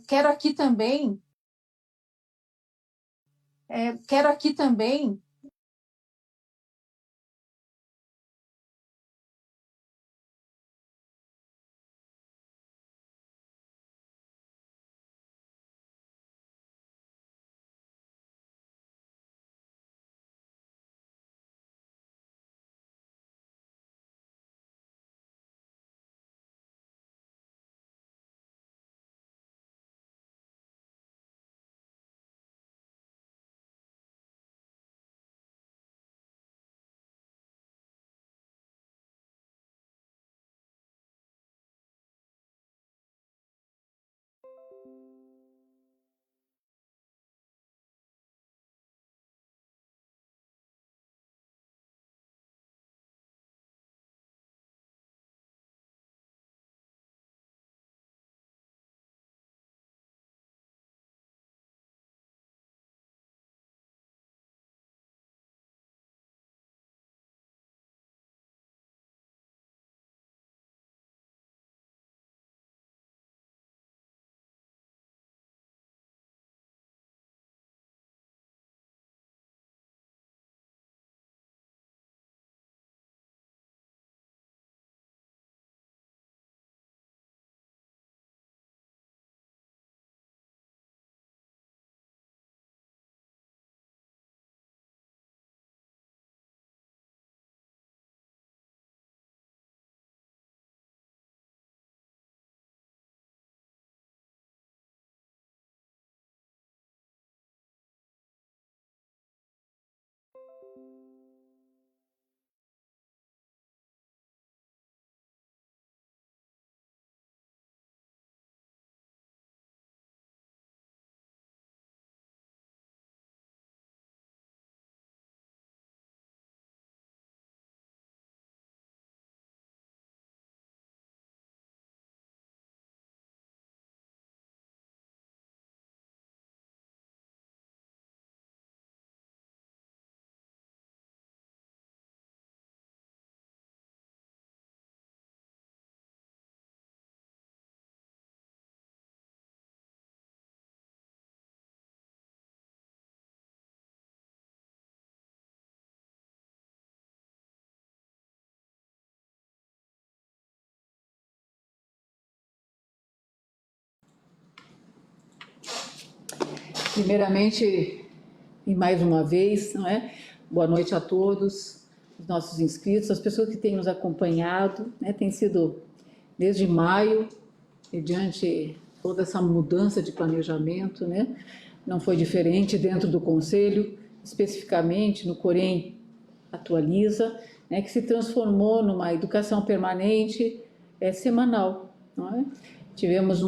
Quero aqui também, quero aqui também Primeiramente, e mais uma vez, não é? Boa noite a todos, os nossos inscritos, as pessoas que têm nos acompanhado, né? Tem sido desde maio, mediante toda essa mudança de planejamento, né? Não foi diferente dentro do Conselho, especificamente no Corém Atualiza, né? Que se transformou numa educação permanente semanal, não é? Tivemos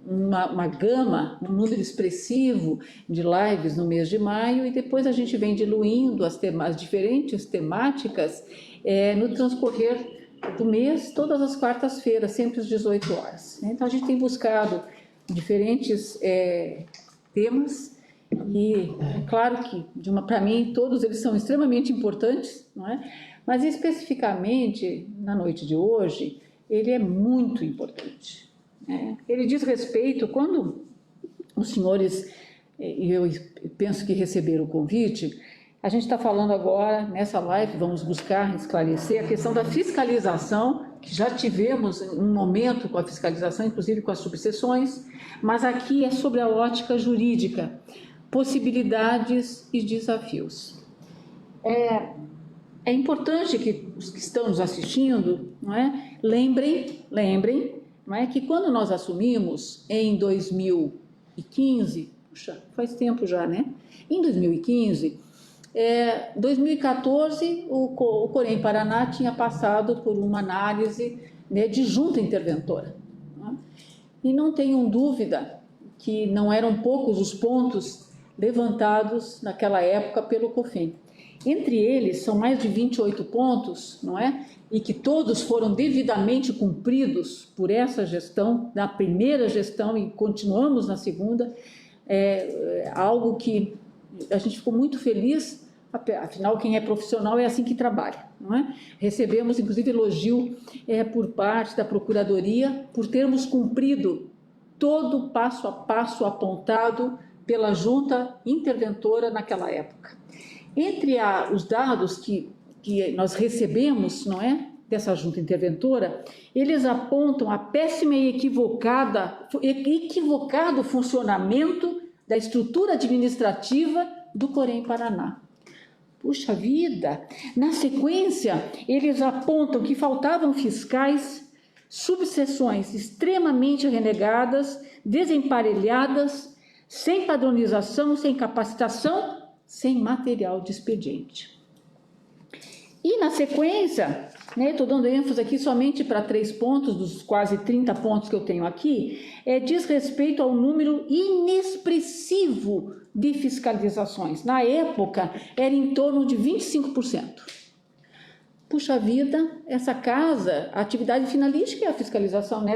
uma gama, um número expressivo de lives no mês de maio e depois a gente vem diluindo as diferentes temáticas no transcorrer do mês, todas as quartas-feiras, sempre às 18 horas. Então a gente tem buscado diferentes temas e é claro que, para mim, todos eles são extremamente importantes, não é? Mas especificamente na noite de hoje, ele é muito importante. Ele diz respeito, quando os senhores, e eu penso que receberam o convite, a gente está falando agora, nessa live, vamos buscar esclarecer a questão da fiscalização, que já tivemos um momento com a fiscalização, inclusive com as subseções, mas aqui é sobre a ótica jurídica, possibilidades e desafios. É importante que os que estão nos assistindo, não é? Lembrem, não é, que quando nós assumimos em 2015, puxa, faz tempo já, né? Em 2015, 2014, o Corém Paraná tinha passado por uma análise, né, de junta interventora. Não é? E não tenham dúvida que não eram poucos os pontos levantados naquela época pelo COFIN. Entre eles, são mais de 28 pontos, não é? E que todos foram devidamente cumpridos por essa gestão, na primeira gestão, e continuamos na segunda, algo que a gente ficou muito feliz, afinal, quem é profissional é assim que trabalha, não é? Recebemos, inclusive, elogio por parte da Procuradoria por termos cumprido todo o passo a passo apontado pela junta interventora naquela época. Entre os dados que nós recebemos, não é, dessa junta interventora, eles apontam a péssima e equivocado funcionamento da estrutura administrativa do Corém Paraná. Puxa vida! Na sequência, eles apontam que faltavam fiscais, subseções extremamente renegadas, desemparelhadas, sem padronização, sem capacitação, sem material de expediente. E na sequência, estou dando ênfase aqui somente para 3 pontos, dos quase 30 pontos que eu tenho aqui, diz respeito ao número inexpressivo de fiscalizações. Na época, era em torno de 25%. Puxa vida, essa casa, a atividade finalística é a fiscalização, né,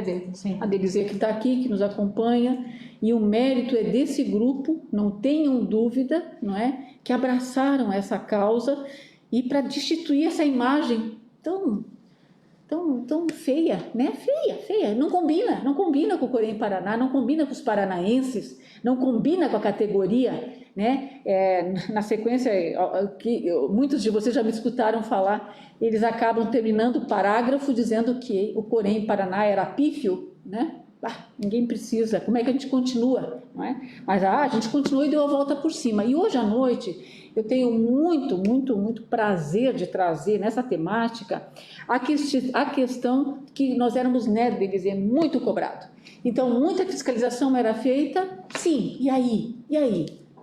a Delizia que está aqui, que nos acompanha, e o mérito é desse grupo, não tenham dúvida, não é, que abraçaram essa causa e para destituir essa imagem tão feia, né? Feia, não combina com o Corém Paraná, não combina com os paranaenses, não combina com a categoria, né? Na sequência, muitos de vocês já me escutaram falar, eles acabam terminando o parágrafo dizendo que o Corém Paraná era pífio, né? Ninguém precisa, como é que a gente continua, não é? Mas a gente continuou e deu a volta por cima. E hoje à noite eu tenho muito prazer de trazer nessa temática a questão que nós éramos, né, Delizia, muito cobrado. Então, muita fiscalização era feita, sim, e aí?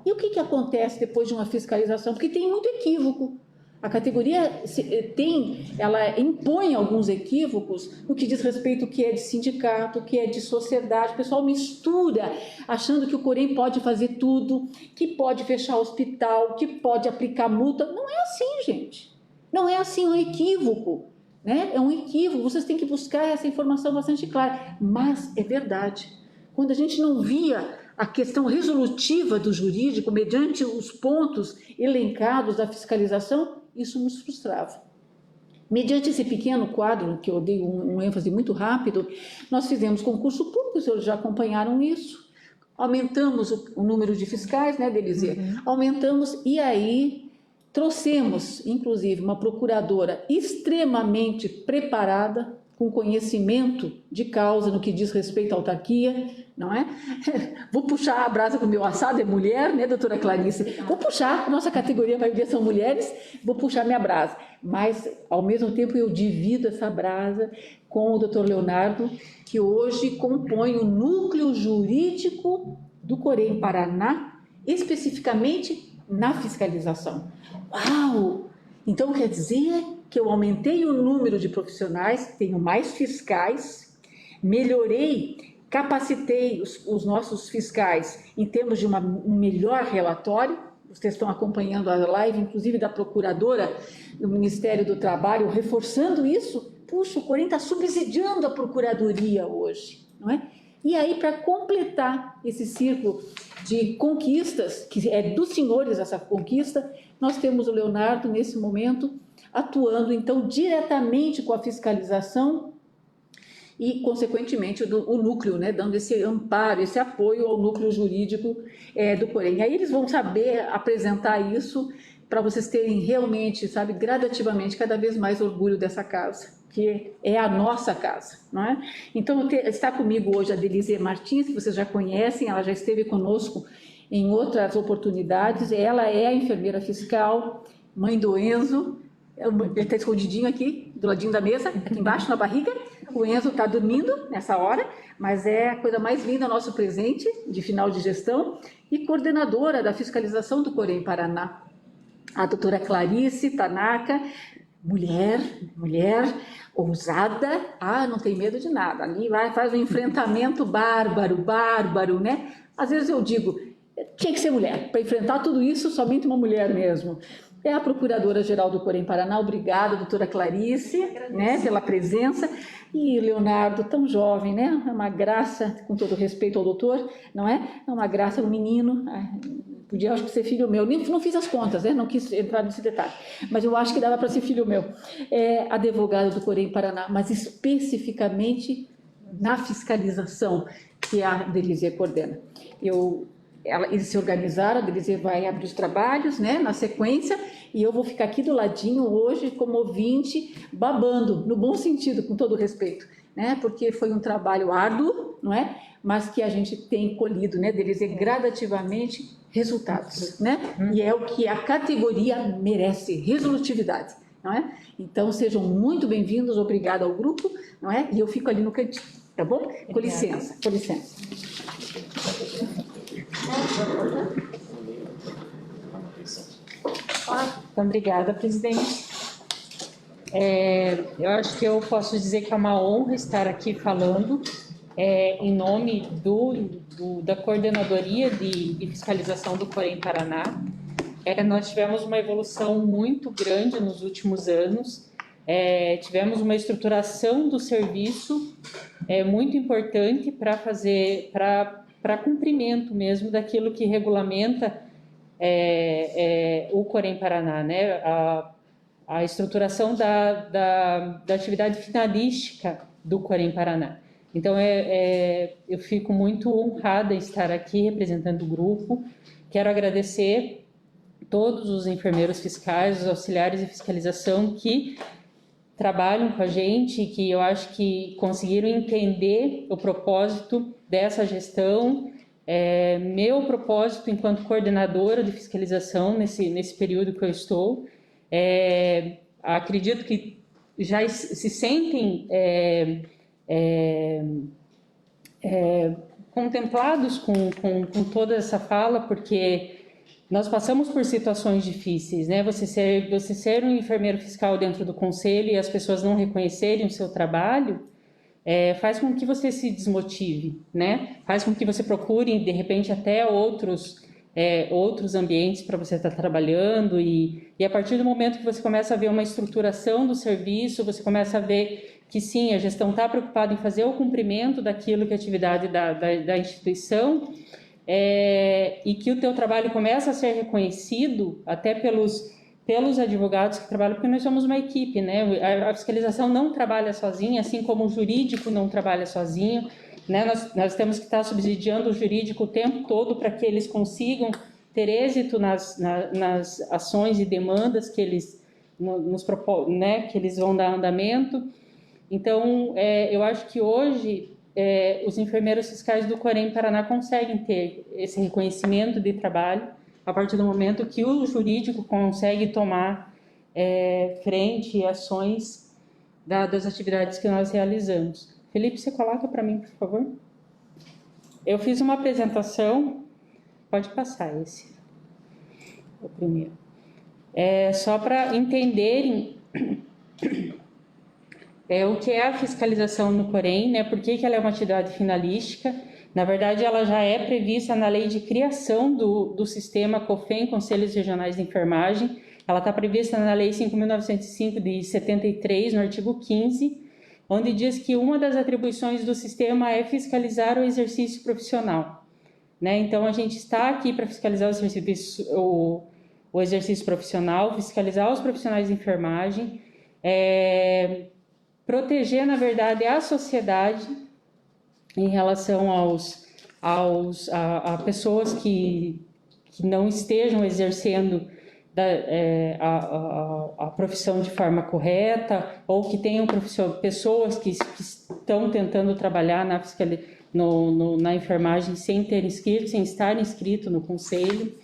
E o que acontece depois de uma fiscalização? Porque tem muito equívoco. A categoria ela impõe alguns equívocos no que diz respeito ao que é de sindicato, o que é de sociedade. O pessoal mistura, achando que o Corém pode fazer tudo, que pode fechar hospital, que pode aplicar multa. Não é assim, gente. Não é assim, é um equívoco, né? É um equívoco. Vocês têm que buscar essa informação bastante clara. Mas é verdade. Quando a gente não via a questão resolutiva do jurídico, mediante os pontos elencados da fiscalização, isso nos frustrava. Mediante esse pequeno quadro, que eu dei um ênfase muito rápido, nós fizemos concurso público, os senhores já acompanharam isso, aumentamos o número de fiscais, né, Delizia? Aumentamos e aí trouxemos, inclusive, uma procuradora extremamente preparada, com conhecimento de causa no que diz respeito à autarquia, não é? Vou puxar a brasa para o meu assado, é mulher, né, doutora Clarice? Vou puxar, nossa categoria, a maioria são mulheres, vou puxar minha brasa. Mas, ao mesmo tempo, eu divido essa brasa com o doutor Leonardo, que hoje compõe o núcleo jurídico do Corém Paraná, especificamente na fiscalização. Uau! Então, quer dizer que eu aumentei o número de profissionais, tenho mais fiscais, melhorei, capacitei os nossos fiscais em termos de um melhor relatório. Vocês estão acompanhando a live, inclusive da procuradora do Ministério do Trabalho, reforçando isso. Puxa, o Corém está subsidiando a procuradoria hoje, não é? E aí, para completar esse círculo de conquistas, que é dos senhores essa conquista, nós temos o Leonardo, nesse momento, atuando, então, diretamente com a fiscalização e, consequentemente, o núcleo, né, dando esse amparo, esse apoio ao núcleo jurídico do Corém. Aí eles vão saber apresentar isso para vocês terem realmente, sabe, gradativamente, cada vez mais orgulho dessa casa, que é a nossa casa, não é? Então, está comigo hoje a Delizia Martins, que vocês já conhecem, ela já esteve conosco em outras oportunidades. Ela é a enfermeira fiscal, mãe do Enzo. Ele está escondidinho aqui, do ladinho da mesa, aqui embaixo na barriga. O Enzo está dormindo nessa hora, mas é a coisa mais linda, nosso presente de final de gestão, e coordenadora da fiscalização do Corém Paraná. A doutora Clarice Tanaka, mulher, ousada, não tem medo de nada, ali faz um enfrentamento bárbaro, né? Às vezes eu digo, tinha que ser mulher, para enfrentar tudo isso, somente uma mulher mesmo. É a Procuradora-Geral do Corém Paraná. Obrigada, doutora Clarice, né, pela presença. E Leonardo, tão jovem, né? É uma graça, com todo respeito ao doutor, não é? É uma graça, um menino. Podia, acho que, ser filho meu. Não fiz as contas, né? Não quis entrar nesse detalhe. Mas eu acho que dava para ser filho meu. É advogado do Corém Paraná, mas especificamente na fiscalização. que a Denise coordena. Eles se organizaram, a Denise vai abrir os trabalhos, né, na sequência, e eu vou ficar aqui do ladinho hoje como ouvinte, babando, no bom sentido, com todo respeito, né, porque foi um trabalho árduo, não é? Mas que a gente tem colhido, né, Denise, gradativamente resultados, né? E é o que a categoria merece, resolutividade, não é? Então, sejam muito bem-vindos, obrigada ao grupo, não é? E eu fico ali no cantinho, tá bom? Com licença, com licença. Obrigada, presidente. Eu acho que eu posso dizer que é uma honra estar aqui falando em nome da Coordenadoria de Fiscalização do Corém Paraná. Nós tivemos uma evolução muito grande nos últimos anos, tivemos uma estruturação do serviço muito importante para cumprimento mesmo daquilo que regulamenta o Corém Paraná, né? A estruturação da atividade finalística do Corém Paraná. Então, eu fico muito honrada em estar aqui representando o grupo. Quero agradecer todos os enfermeiros fiscais, os auxiliares de fiscalização que trabalham com a gente, que eu acho que conseguiram entender o propósito dessa gestão, meu propósito enquanto coordenadora de fiscalização nesse período que eu estou. Acredito que já se sentem contemplados com toda essa fala, porque nós passamos por situações difíceis, né? Você ser um enfermeiro fiscal dentro do conselho e as pessoas não reconhecerem o seu trabalho, faz com que você se desmotive, né? Faz com que você procure, de repente, até outros ambientes para você estar trabalhando e a partir do momento que você começa a ver uma estruturação do serviço, você começa a ver que sim, a gestão está preocupada em fazer o cumprimento daquilo que é a atividade da instituição, e que o teu trabalho começa a ser reconhecido até pelos advogados que trabalham, porque nós somos uma equipe, né? A fiscalização não trabalha sozinha, assim como o jurídico não trabalha sozinho, né? Nós temos que estar subsidiando o jurídico o tempo todo para que eles consigam ter êxito nas ações e demandas que eles nos propõem, né? Que eles vão dar andamento. Então, eu acho que hoje os enfermeiros fiscais do Corém Paraná conseguem ter esse reconhecimento de trabalho a partir do momento que o jurídico consegue tomar frente e ações das atividades que nós realizamos. Felipe, você coloca para mim, por favor? Eu fiz uma apresentação, pode passar esse, o primeiro. Só para entenderem o que é a fiscalização no Corém, né? Por que ela é uma atividade finalística? Na verdade, ela já é prevista na lei de criação do sistema COFEN, Conselhos Regionais de Enfermagem. Ela está prevista na lei 5.905 de 73, no artigo 15, onde diz que uma das atribuições do sistema é fiscalizar o exercício profissional, né? Então, a gente está aqui para fiscalizar o exercício profissional, fiscalizar os profissionais de enfermagem, proteger, na verdade, a sociedade em relação a pessoas que não estejam exercendo a profissão de forma correta ou que tenham pessoas que estão tentando trabalhar na enfermagem sem estar inscrito no conselho.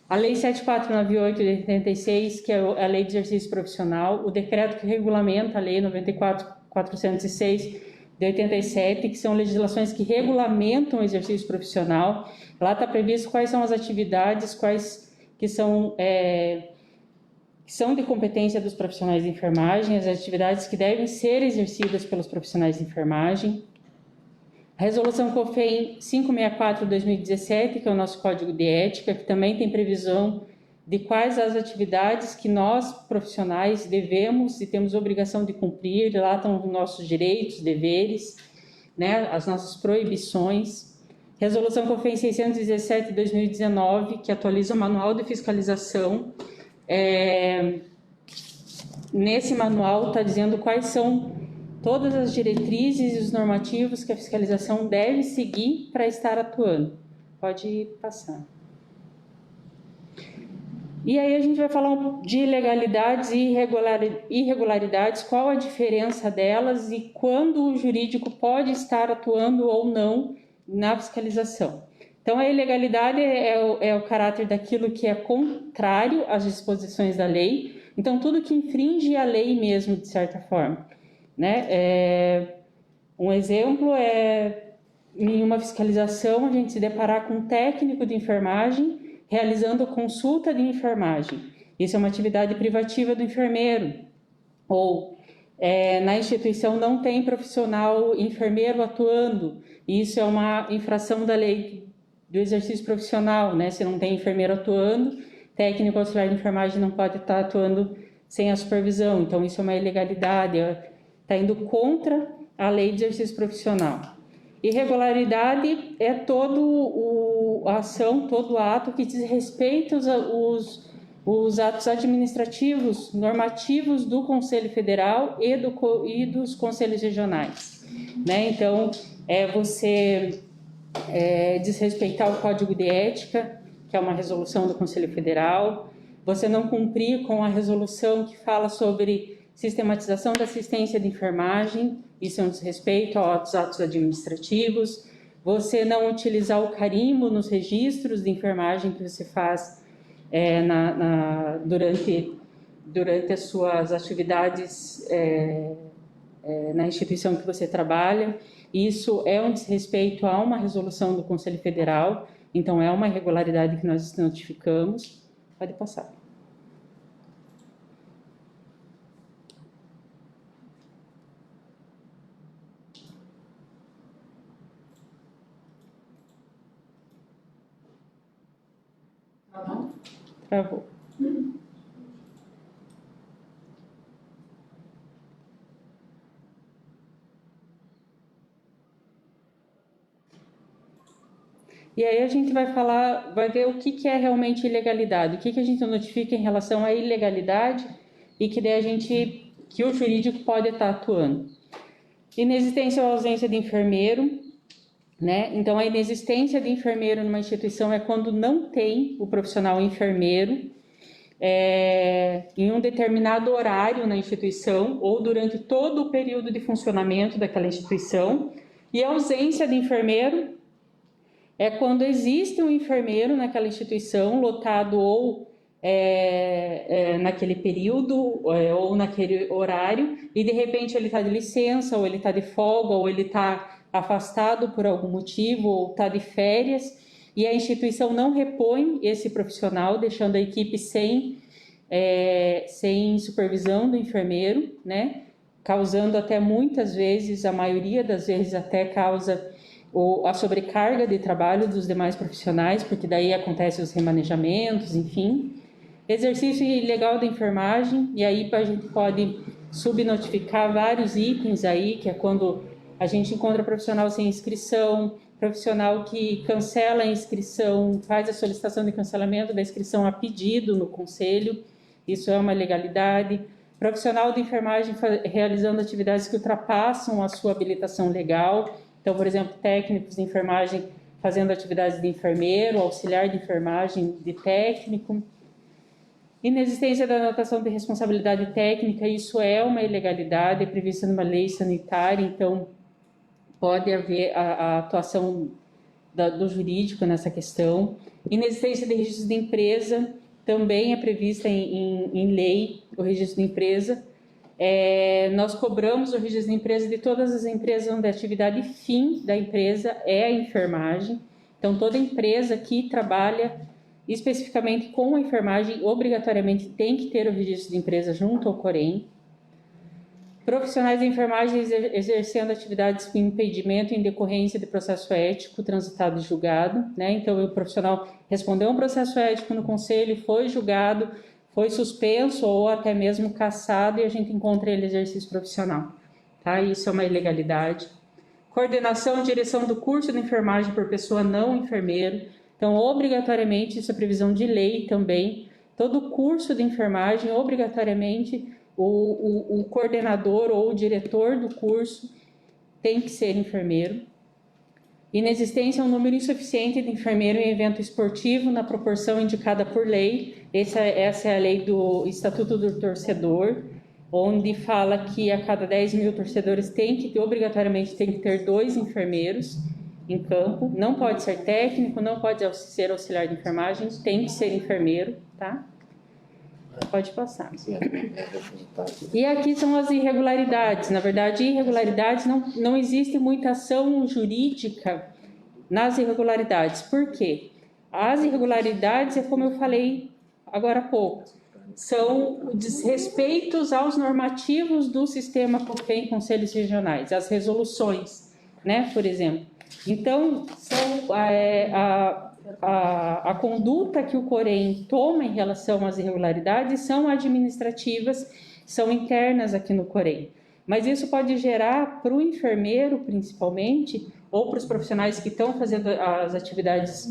A Lei 7498 de 86, que é a Lei de Exercício Profissional, o decreto que regulamenta a Lei 94.406 de 87, que são legislações que regulamentam o exercício profissional. Lá está previsto quais são as atividades, que são de competência dos profissionais de enfermagem, as atividades que devem ser exercidas pelos profissionais de enfermagem. A Resolução COFEN 564/2017, que é o nosso Código de Ética, que também tem previsão de quais as atividades que nós, profissionais, devemos e temos obrigação de cumprir. Lá estão os nossos direitos, deveres, né, as nossas proibições. Resolução COFEN 617/2019, que atualiza o Manual de Fiscalização. Nesse manual está dizendo quais são todas as diretrizes e os normativos que a fiscalização deve seguir para estar atuando. Pode passar. E aí a gente vai falar de ilegalidades e irregularidades, qual a diferença delas e quando o jurídico pode estar atuando ou não na fiscalização. Então, a ilegalidade é o caráter daquilo que é contrário às disposições da lei, então tudo que infringe a lei mesmo, de certa forma, né? Um exemplo é, em uma fiscalização, a gente se deparar com um técnico de enfermagem realizando consulta de enfermagem. Isso é uma atividade privativa do enfermeiro. Ou na instituição não tem profissional enfermeiro atuando. Isso é uma infração da lei do exercício profissional, né? Se não tem enfermeiro atuando, técnico auxiliar de enfermagem não pode estar atuando sem a supervisão. Então, isso é uma ilegalidade, está indo contra a lei de exercício profissional. Irregularidade é a ação, todo ato que diz respeito os atos administrativos, normativos do Conselho Federal e dos conselhos regionais, né? Então, você desrespeitar o Código de Ética, que é uma resolução do Conselho Federal, você não cumprir com a resolução que fala sobre sistematização da assistência de enfermagem, isso é um desrespeito aos atos administrativos, você não utilizar o carimbo nos registros de enfermagem que você faz durante as suas atividades na instituição que você trabalha. Isso é um desrespeito a uma resolução do Conselho Federal, então é uma irregularidade que nós notificamos. Pode passar. Travou. E aí a gente vai ver o que é realmente ilegalidade, o que a gente notifica em relação à ilegalidade e que daí que o jurídico pode estar atuando. Inexistência ou ausência de enfermeiro, né? Então, a inexistência de enfermeiro numa instituição é quando não tem o profissional enfermeiro em um determinado horário na instituição ou durante todo o período de funcionamento daquela instituição. E a ausência de enfermeiro é quando existe um enfermeiro naquela instituição, lotado ou naquele período ou naquele horário, e de repente ele está de licença, ou ele está de folga, ou ele está afastado por algum motivo, ou está de férias, e a instituição não repõe esse profissional, deixando a equipe sem supervisão do enfermeiro, né? Causando até muitas vezes, a maioria das vezes até causa a sobrecarga de trabalho dos demais profissionais, porque daí acontecem os remanejamentos, enfim. Exercício ilegal da enfermagem, e aí a gente pode subnotificar vários itens aí, que é quando a gente encontra profissional sem inscrição, profissional que cancela a inscrição, faz a solicitação de cancelamento da inscrição a pedido no conselho, isso é uma ilegalidade. Profissional de enfermagem realizando atividades que ultrapassam a sua habilitação legal, então, por exemplo, técnicos de enfermagem fazendo atividades de enfermeiro, auxiliar de enfermagem de técnico. Inexistência da anotação de responsabilidade técnica, isso é uma ilegalidade, é prevista numa lei sanitária, então pode haver a atuação do jurídico nessa questão. Inexistência de registro de empresa, também é prevista em lei, o registro de empresa. Nós cobramos o registro de empresa de todas as empresas onde a atividade fim da empresa é a enfermagem. Então, toda empresa que trabalha especificamente com a enfermagem, obrigatoriamente tem que ter o registro de empresa junto ao COREM. Profissionais de enfermagem exercendo atividades com impedimento em decorrência de processo ético transitado e julgado, né? Então, o profissional respondeu um processo ético no conselho, foi julgado, foi suspenso ou até mesmo cassado, e a gente encontra ele exercício profissional, tá? Isso é uma ilegalidade. Coordenação e direção do curso de enfermagem por pessoa não enfermeiro. Então, obrigatoriamente, isso é previsão de lei também, todo curso de enfermagem, obrigatoriamente, o coordenador ou o diretor do curso tem que ser enfermeiro. Inexistência é um número insuficiente de enfermeiro em evento esportivo na proporção indicada por lei. Essa é a lei do Estatuto do Torcedor, onde fala que a cada 10 mil torcedores obrigatoriamente tem que ter 2 enfermeiros em campo. Não pode ser técnico, não pode ser auxiliar de enfermagem, tem que ser enfermeiro, tá? Pode passar. E aqui são as irregularidades. Na verdade, irregularidades, não existe muita ação jurídica nas irregularidades. Por quê? As irregularidades, é como eu falei agora há pouco, são desrespeitos aos normativos do sistema COFEM, conselhos regionais, as resoluções, né, por exemplo. Então, são a conduta que o COREM toma em relação às irregularidades são administrativas, são internas aqui no COREM. Mas isso pode gerar para o enfermeiro, principalmente, ou para os profissionais que estão fazendo as atividades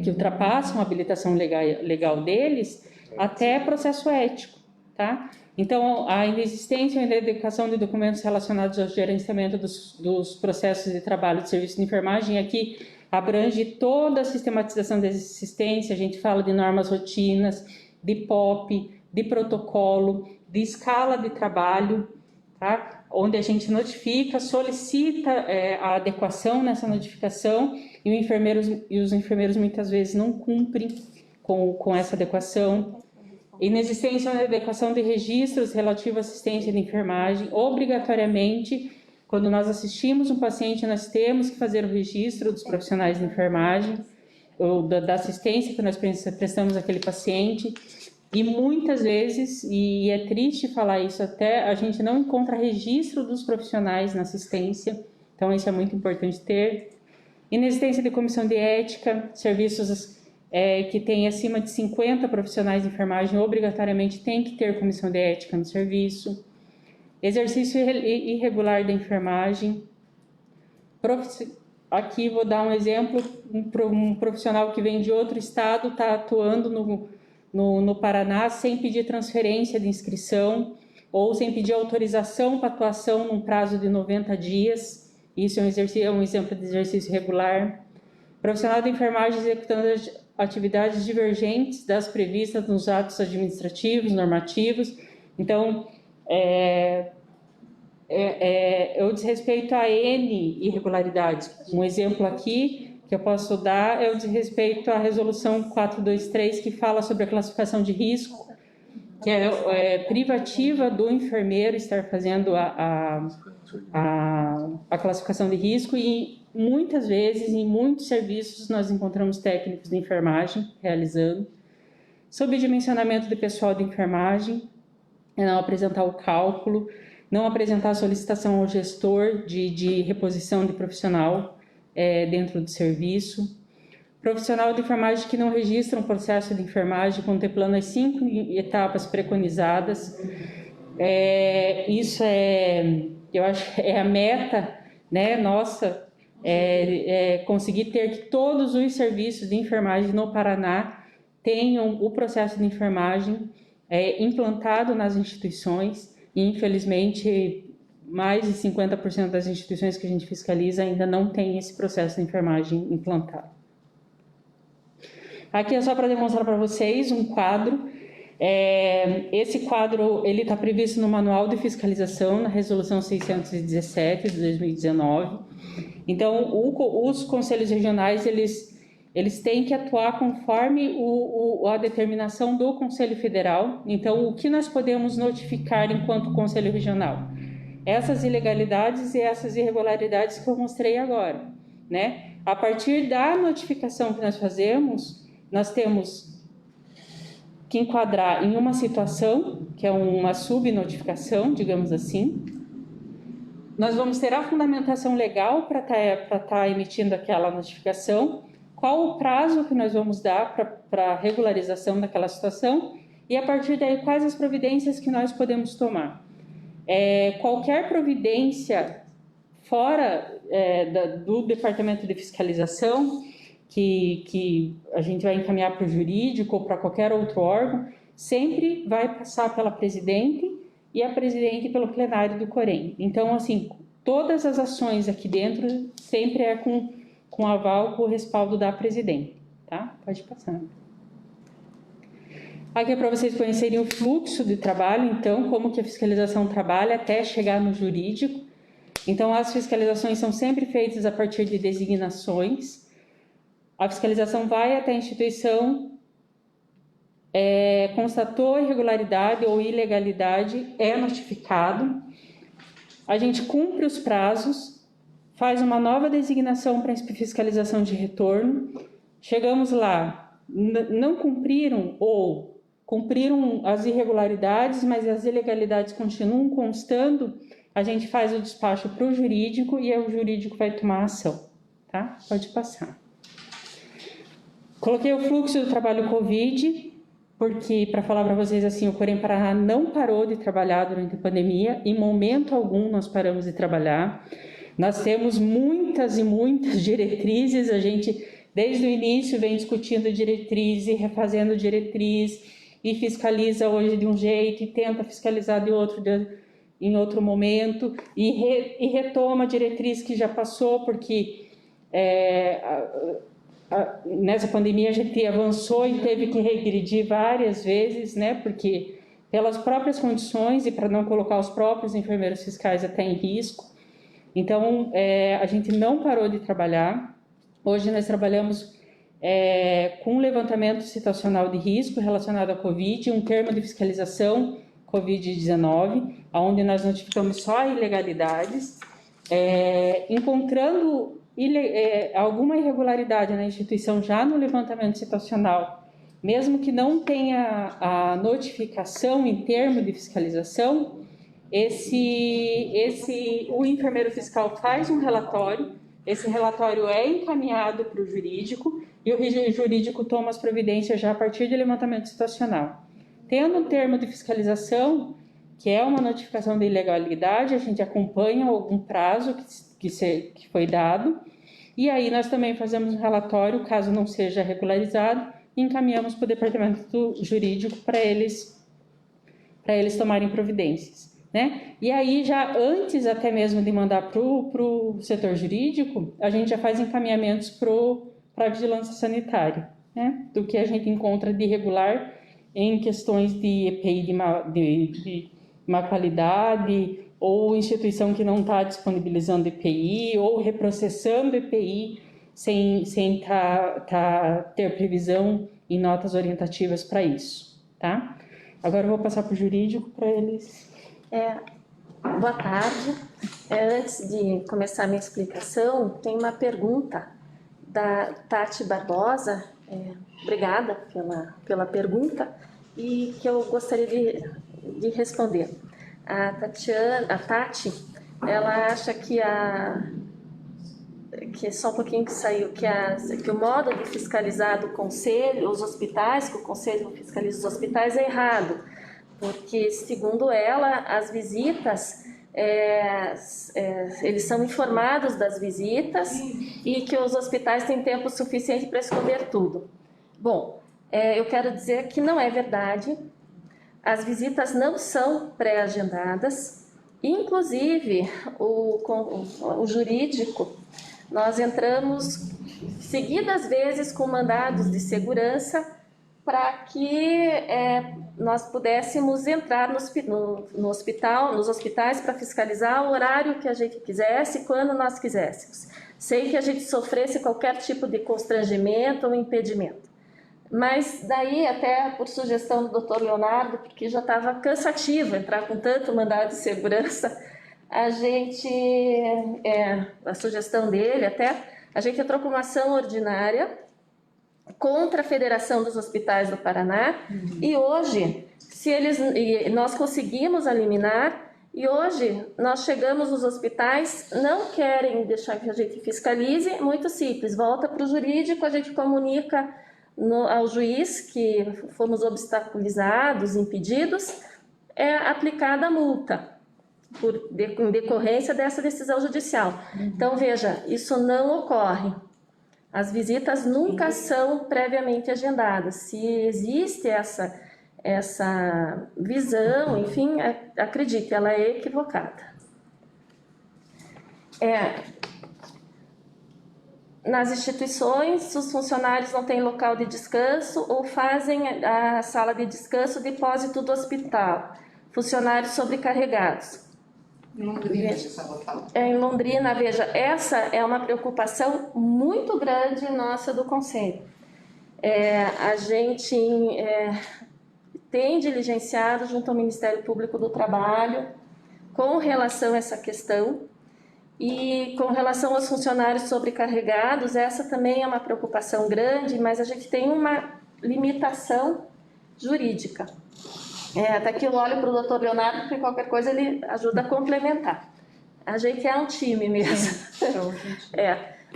que ultrapassam a habilitação legal deles, até processo ético, tá? Então, a inexistência ou inadequação de documentos relacionados ao gerenciamento dos processos de trabalho de serviço de enfermagem aqui abrange toda a sistematização da assistência. A gente fala de normas rotinas, de POP, de protocolo, de escala de trabalho, tá? Onde a gente notifica, solicita a adequação nessa notificação e os enfermeiros muitas vezes não cumprem com essa adequação. Inexistência ou inadequação de registros relativos à assistência de enfermagem. Obrigatoriamente, quando nós assistimos um paciente, nós temos que fazer o registro dos profissionais de enfermagem, ou da assistência que nós prestamos àquele paciente. E muitas vezes, e é triste falar isso até, a gente não encontra registro dos profissionais na assistência, então isso é muito importante ter. Inexistência de comissão de ética, serviços que tem acima de 50 profissionais de enfermagem, obrigatoriamente tem que ter comissão de ética no serviço. Exercício irregular da enfermagem. Aqui vou dar um exemplo, um profissional que vem de outro estado, está atuando no Paraná sem pedir transferência de inscrição ou sem pedir autorização para atuação num prazo de 90 dias. Isso é um exemplo de exercício irregular. Profissional de enfermagem executando atividades divergentes das previstas nos atos administrativos, normativos. Então, eu desrespeito a N irregularidades. Um exemplo aqui que eu posso dar é o desrespeito à resolução 423, que fala sobre a classificação de risco, que é privativa do enfermeiro estar fazendo a classificação de risco, e muitas vezes, em muitos serviços, nós encontramos técnicos de enfermagem realizando. Subdimensionamento de pessoal de enfermagem, não apresentar o cálculo, não apresentar a solicitação ao gestor de reposição de profissional dentro do serviço. Profissional de enfermagem que não registra um processo de enfermagem contemplando as 5 etapas preconizadas. Isso eu acho que é a meta, né, nossa, conseguir ter que todos os serviços de enfermagem no Paraná tenham o processo de enfermagem implantado nas instituições. E, infelizmente, mais de 50% das instituições que a gente fiscaliza ainda não tem esse processo de enfermagem implantado. Aqui é só para demonstrar para vocês um quadro. Esse quadro está previsto no Manual de Fiscalização, na Resolução 617 de 2019. Então, os conselhos regionais, eles têm que atuar conforme a determinação do Conselho Federal. Então, o que nós podemos notificar enquanto Conselho Regional? Essas ilegalidades e essas irregularidades que eu mostrei agora, né? A partir da notificação que nós fazemos, nós temos que enquadrar em uma situação, que é uma subnotificação, digamos assim. Nós vamos ter a fundamentação legal para estar emitindo aquela notificação, qual o prazo que nós vamos dar para a regularização daquela situação, e a partir daí quais as providências que nós podemos tomar. Qualquer providência fora do Departamento de Fiscalização, que a gente vai encaminhar para o jurídico ou para qualquer outro órgão, sempre vai passar pela presidente e a presidente pelo plenário do Corém. Então, assim, todas as ações aqui dentro sempre é com aval, com o respaldo da presidente, tá? Pode passar. Aqui é para vocês conhecerem o fluxo de trabalho, então, como que a fiscalização trabalha até chegar no jurídico. Então, as fiscalizações são sempre feitas a partir de designações. A fiscalização vai até a instituição, constatou irregularidade ou ilegalidade, é notificado. A gente cumpre os prazos, faz uma nova designação para fiscalização de retorno. Chegamos lá, não cumpriram ou cumpriram as irregularidades, mas as ilegalidades continuam constando, a gente faz o despacho para o jurídico e o jurídico vai tomar a ação, tá? Pode passar. Coloquei o fluxo do trabalho Covid, porque, para falar para vocês assim, o Corém Paraná não parou de trabalhar durante a pandemia, em momento algum nós paramos de trabalhar. Nós temos muitas e muitas diretrizes, a gente, desde o início, vem discutindo diretriz e refazendo diretriz, e fiscaliza hoje de um jeito e tenta fiscalizar de outro em outro momento, e retoma a diretriz que já passou, porque nessa pandemia a gente avançou e teve que regredir várias vezes, né, porque pelas próprias condições e para não colocar os próprios enfermeiros fiscais até em risco. Então, a gente não parou de trabalhar. Hoje nós trabalhamos com um levantamento situacional de risco relacionado à Covid, um termo de fiscalização Covid-19, onde nós notificamos só ilegalidades, encontrando alguma irregularidade na instituição já no levantamento situacional, mesmo que não tenha a notificação em termo de fiscalização, o enfermeiro fiscal faz um relatório, esse relatório é encaminhado para o jurídico e o jurídico toma as providências já a partir de levantamento situacional. Tendo um termo de fiscalização, que é uma notificação de ilegalidade, a gente acompanha algum prazo que foi dado, e aí nós também fazemos um relatório, caso não seja regularizado, e encaminhamos para o departamento jurídico para eles tomarem providências, né? E aí, já antes até mesmo de mandar para o setor jurídico, a gente já faz encaminhamentos para a vigilância sanitária, né? Do que a gente encontra de irregular em questões de EPI de má qualidade, ou instituição que não está disponibilizando EPI, ou reprocessando EPI sem ter previsão em notas orientativas para isso, tá? Agora eu vou passar para o jurídico para eles. Boa tarde. Antes de começar a minha explicação, tem uma pergunta da Tati Barbosa. Obrigada pela pergunta, e que eu gostaria de responder. A Tati, ela acha que só um pouquinho que saiu, que o modo de fiscalizar do conselho, os hospitais, que o conselho fiscaliza os hospitais, é errado, porque, segundo ela, as visitas, eles são informados das visitas e que os hospitais têm tempo suficiente para esconder tudo. Bom, eu quero dizer que não é verdade. As visitas não são pré-agendadas. Inclusive, o jurídico, nós entramos seguidas vezes com mandados de segurança para que nós pudéssemos entrar no hospital, nos hospitais, para fiscalizar o horário que a gente quisesse, quando nós quiséssemos, sem que a gente sofresse qualquer tipo de constrangimento ou impedimento. Mas daí, até por sugestão do Dr. Leonardo, porque já estava cansativo entrar com tanto mandado de segurança, a sugestão dele até, a gente entrou com uma ação ordinária contra a Federação dos Hospitais do Paraná, e hoje, nós conseguimos eliminar, e hoje nós chegamos nos hospitais, não querem deixar que a gente fiscalize, muito simples, volta para o jurídico, a gente comunica ao juiz que fomos obstaculizados, impedidos, é aplicada a multa em decorrência dessa decisão judicial. Então, veja, isso não ocorre. As visitas nunca são previamente agendadas. Se existe essa visão, enfim, acredite, ela é equivocada. Nas instituições, os funcionários não têm local de descanso ou fazem a sala de descanso depósito do hospital. Funcionários sobrecarregados. Em Londrina, essa local. Em Londrina, veja, essa é uma preocupação muito grande nossa do Conselho. A gente tem diligenciado junto ao Ministério Público do Trabalho com relação a essa questão. E com relação aos funcionários sobrecarregados, essa também é uma preocupação grande, mas a gente tem uma limitação jurídica. Até que eu olho para o doutor Leonardo, porque qualquer coisa ele ajuda a complementar. A gente é um time mesmo. Então,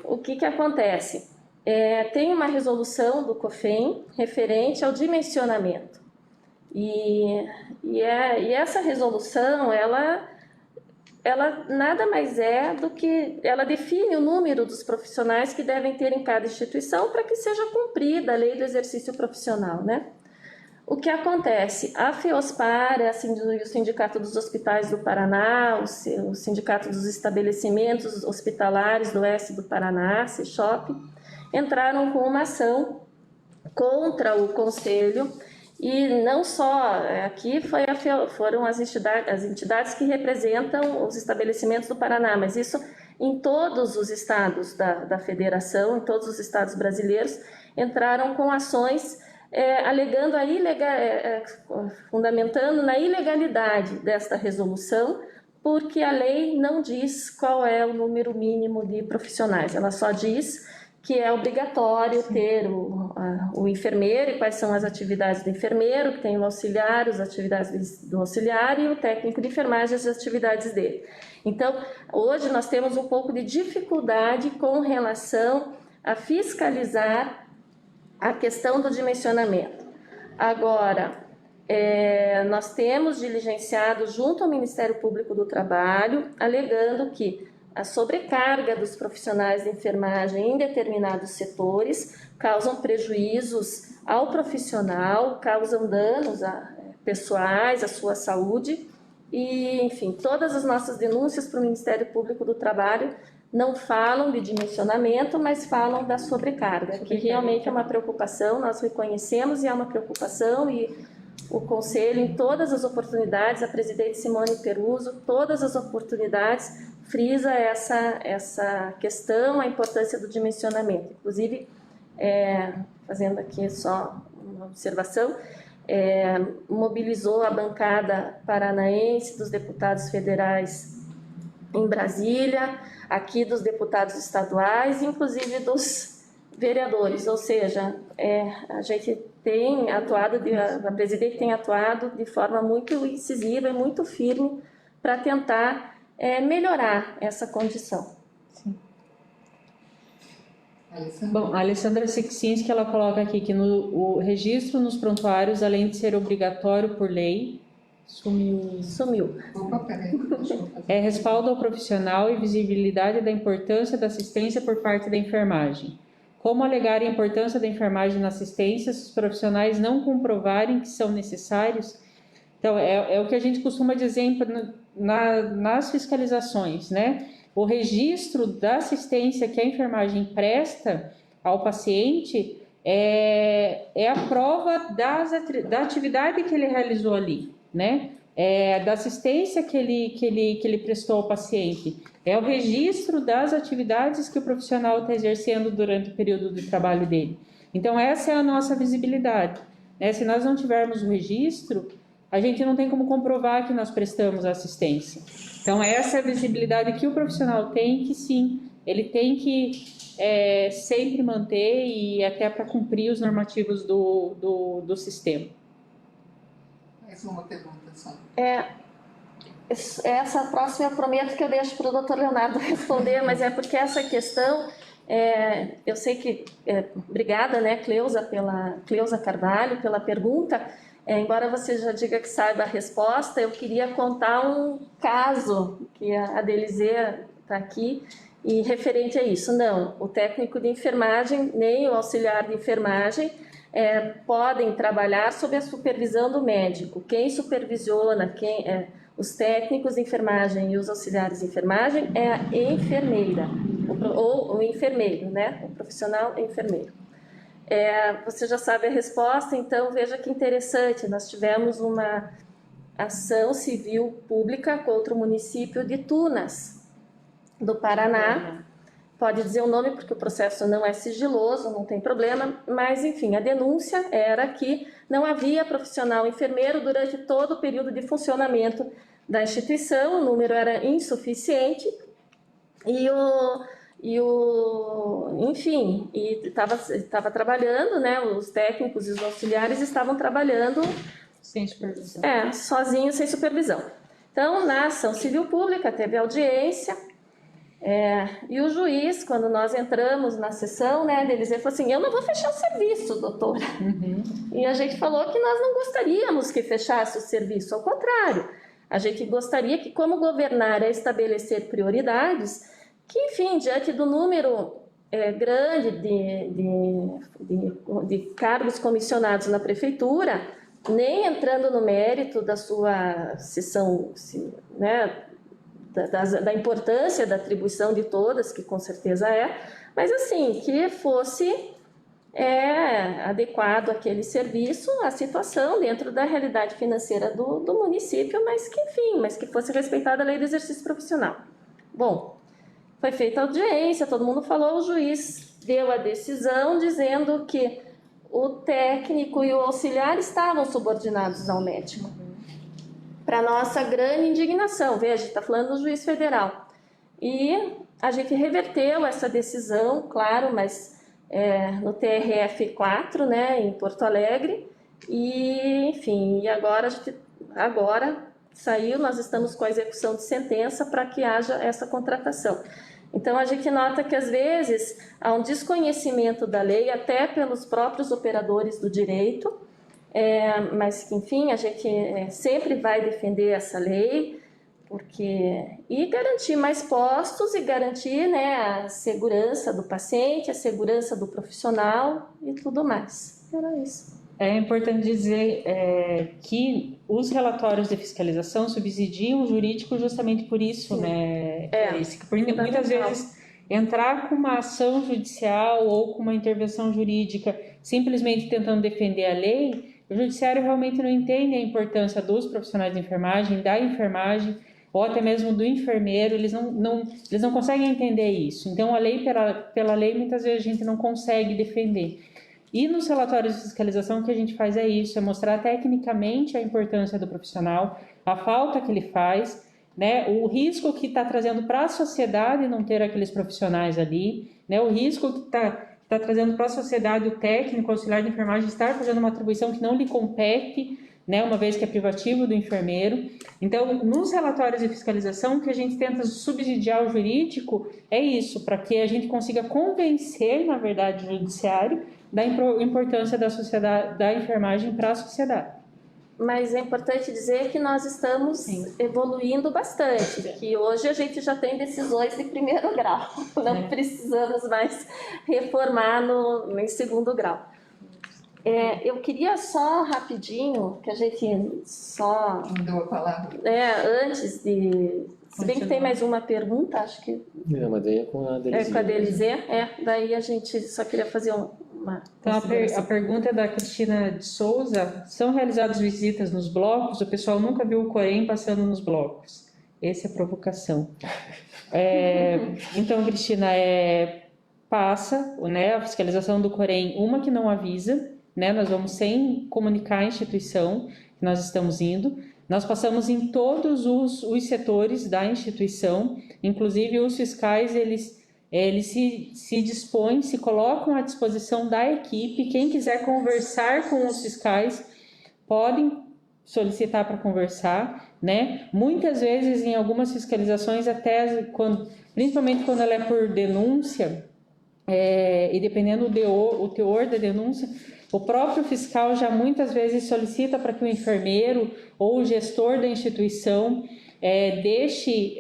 O que acontece? Tem uma resolução do COFEM referente ao dimensionamento. E essa resolução, ela nada mais é do que ela define o número dos profissionais que devem ter em cada instituição para que seja cumprida a lei do exercício profissional, né? O que acontece? A FEOSPAR, o Sindicato dos Hospitais do Paraná, o Sindicato dos Estabelecimentos Hospitalares do Oeste do Paraná, CESHOP, entraram com uma ação contra o Conselho. E não só, aqui foram as entidades que representam os estabelecimentos do Paraná, mas isso em todos os estados da federação, em todos os estados brasileiros, entraram com ações alegando fundamentando na ilegalidade desta resolução, porque a lei não diz qual é o número mínimo de profissionais, ela só diz que é obrigatório ter o enfermeiro e quais são as atividades do enfermeiro, que tem o auxiliar, as atividades do auxiliar e o técnico de enfermagem, as atividades dele. Então, hoje nós temos um pouco de dificuldade com relação a fiscalizar a questão do dimensionamento. Agora, nós temos diligenciado junto ao Ministério Público do Trabalho, alegando que a sobrecarga dos profissionais de enfermagem em determinados setores causam prejuízos ao profissional, causam danos pessoais à sua saúde e, enfim, todas as nossas denúncias para o Ministério Público do Trabalho não falam de dimensionamento, mas falam da sobrecarga, que realmente é uma preocupação, nós reconhecemos e é uma preocupação e o Conselho, em todas as oportunidades, a presidente Simone Peruso, todas as oportunidades, frisa essa questão, a importância do dimensionamento. Inclusive, fazendo aqui só uma observação, mobilizou a bancada paranaense dos deputados federais em Brasília, aqui dos deputados estaduais, inclusive dos vereadores, ou seja, a gente tem atuado, a presidente tem atuado de forma muito incisiva e muito firme para tentar melhorar essa condição. Sim. Bom, a Alessandra Seksinski, ela coloca aqui que o registro nos prontuários, além de ser obrigatório por lei, sumiu. Opa, peraí, deixa eu fazer. Respaldo ao profissional e visibilidade da importância da assistência por parte da enfermagem. Como alegar a importância da enfermagem na assistência se os profissionais não comprovarem que são necessários? Então, é o que a gente costuma dizer nas fiscalizações, né? O registro da assistência que a enfermagem presta ao paciente é a prova da atividade que ele realizou ali, né? Da assistência que ele prestou ao paciente. É o registro das atividades que o profissional está exercendo durante o período de trabalho dele. Então, essa é a nossa visibilidade, né? Se nós não tivermos o registro, a gente não tem como comprovar que nós prestamos assistência. Então, essa é a visibilidade que o profissional tem, que sim, ele tem que sempre manter e até para cumprir os normativos do sistema. Mais uma pergunta só. Essa próxima eu prometo que eu deixo para o doutor Leonardo responder, mas é porque essa questão, eu sei que, obrigada, né, Cleusa Carvalho, pela pergunta, embora você já diga que saiba a resposta, eu queria contar um caso, que a Delizê está aqui, e referente a isso. Não, o técnico de enfermagem, nem o auxiliar de enfermagem podem trabalhar sob a supervisão do médico. Quem supervisiona, os técnicos de enfermagem e os auxiliares de enfermagem é a enfermeira, ou o enfermeiro, né? O profissional enfermeiro. Você já sabe a resposta, então veja que interessante, nós tivemos uma ação civil pública contra o município de Tunas, do Paraná. Pode dizer o nome porque o processo não é sigiloso, não tem problema, mas enfim, a denúncia era que não havia profissional enfermeiro durante todo o período de funcionamento da instituição, o número era insuficiente enfim, estava trabalhando, né? Os técnicos e os auxiliares estavam trabalhando Sem supervisão. Sozinhos, sem supervisão. Então, na ação civil pública, teve audiência, e o juiz, quando nós entramos na sessão, né, ele falou assim, eu não vou fechar o serviço, doutora. E a gente falou que nós não gostaríamos que fechasse o serviço, ao contrário, a gente gostaria que, como governar é estabelecer prioridades, que, enfim, diante do número grande de cargos comissionados na prefeitura, nem entrando no mérito da sua sessão, né, da importância da atribuição de todas, que com certeza mas assim, que fosse adequado aquele serviço à situação dentro da realidade financeira do município, mas que fosse respeitada a lei do exercício profissional. Bom, foi feita a audiência, todo mundo falou, o juiz deu a decisão dizendo que o técnico e o auxiliar estavam subordinados ao médico. Para nossa grande indignação, veja, está falando do juiz federal. E a gente reverteu essa decisão, claro, mas no TRF4, né, em Porto Alegre, e enfim, agora saiu, nós estamos com a execução de sentença para que haja essa contratação. Então, a gente nota que, às vezes, há um desconhecimento da lei, até pelos próprios operadores do direito, mas que, enfim, a gente sempre vai defender essa lei, e garantir mais postos e garantir, né, a segurança do paciente, a segurança do profissional e tudo mais. Era isso. É importante dizer que os relatórios de fiscalização subsidiam o jurídico justamente por isso, né? Porque muitas vezes entrar com uma ação judicial ou com uma intervenção jurídica simplesmente tentando defender a lei, o judiciário realmente não entende a importância dos profissionais de enfermagem, da enfermagem ou até mesmo do enfermeiro, eles não conseguem entender isso. Então, a lei pela lei, muitas vezes a gente não consegue defender. E nos relatórios de fiscalização o que a gente faz é isso, é mostrar tecnicamente a importância do profissional, a falta que ele faz, né, o risco que está trazendo para a sociedade não ter aqueles profissionais ali, né, o risco que está trazendo para a sociedade o técnico, o auxiliar de enfermagem estar fazendo uma atribuição que não lhe compete, né, uma vez que é privativo do enfermeiro. Então, nos relatórios de fiscalização, o que a gente tenta subsidiar o jurídico é isso, para que a gente consiga convencer, na verdade, o judiciário da importância da sociedade, da enfermagem para a sociedade. Mas é importante dizer que nós estamos evoluindo bastante, que hoje a gente já tem decisões de primeiro grau, não precisamos mais reformar em segundo grau. Eu queria só rapidinho, que a gente só... Não deu a palavra. Antes de... Se bem que tem mais uma pergunta, acho que... Mas daí é com a Delizê. Com a Delizê, daí a gente só queria fazer uma... Então, a pergunta é da Cristina de Souza. São realizadas visitas nos blocos? O pessoal nunca viu o Corém passando nos blocos. Essa é a provocação. Então, Cristina, passa, né, a fiscalização do Corém, uma que não avisa, né, nós vamos sem comunicar a instituição que nós estamos indo. Nós passamos em todos os setores da instituição, inclusive os fiscais, eles se dispõem, se colocam à disposição da equipe. Quem quiser conversar com os fiscais, podem solicitar para conversar, né? Muitas vezes, em algumas fiscalizações, principalmente quando ela é por denúncia, e dependendo do teor da denúncia, o próprio fiscal já muitas vezes solicita para que o enfermeiro ou o gestor da instituição deixe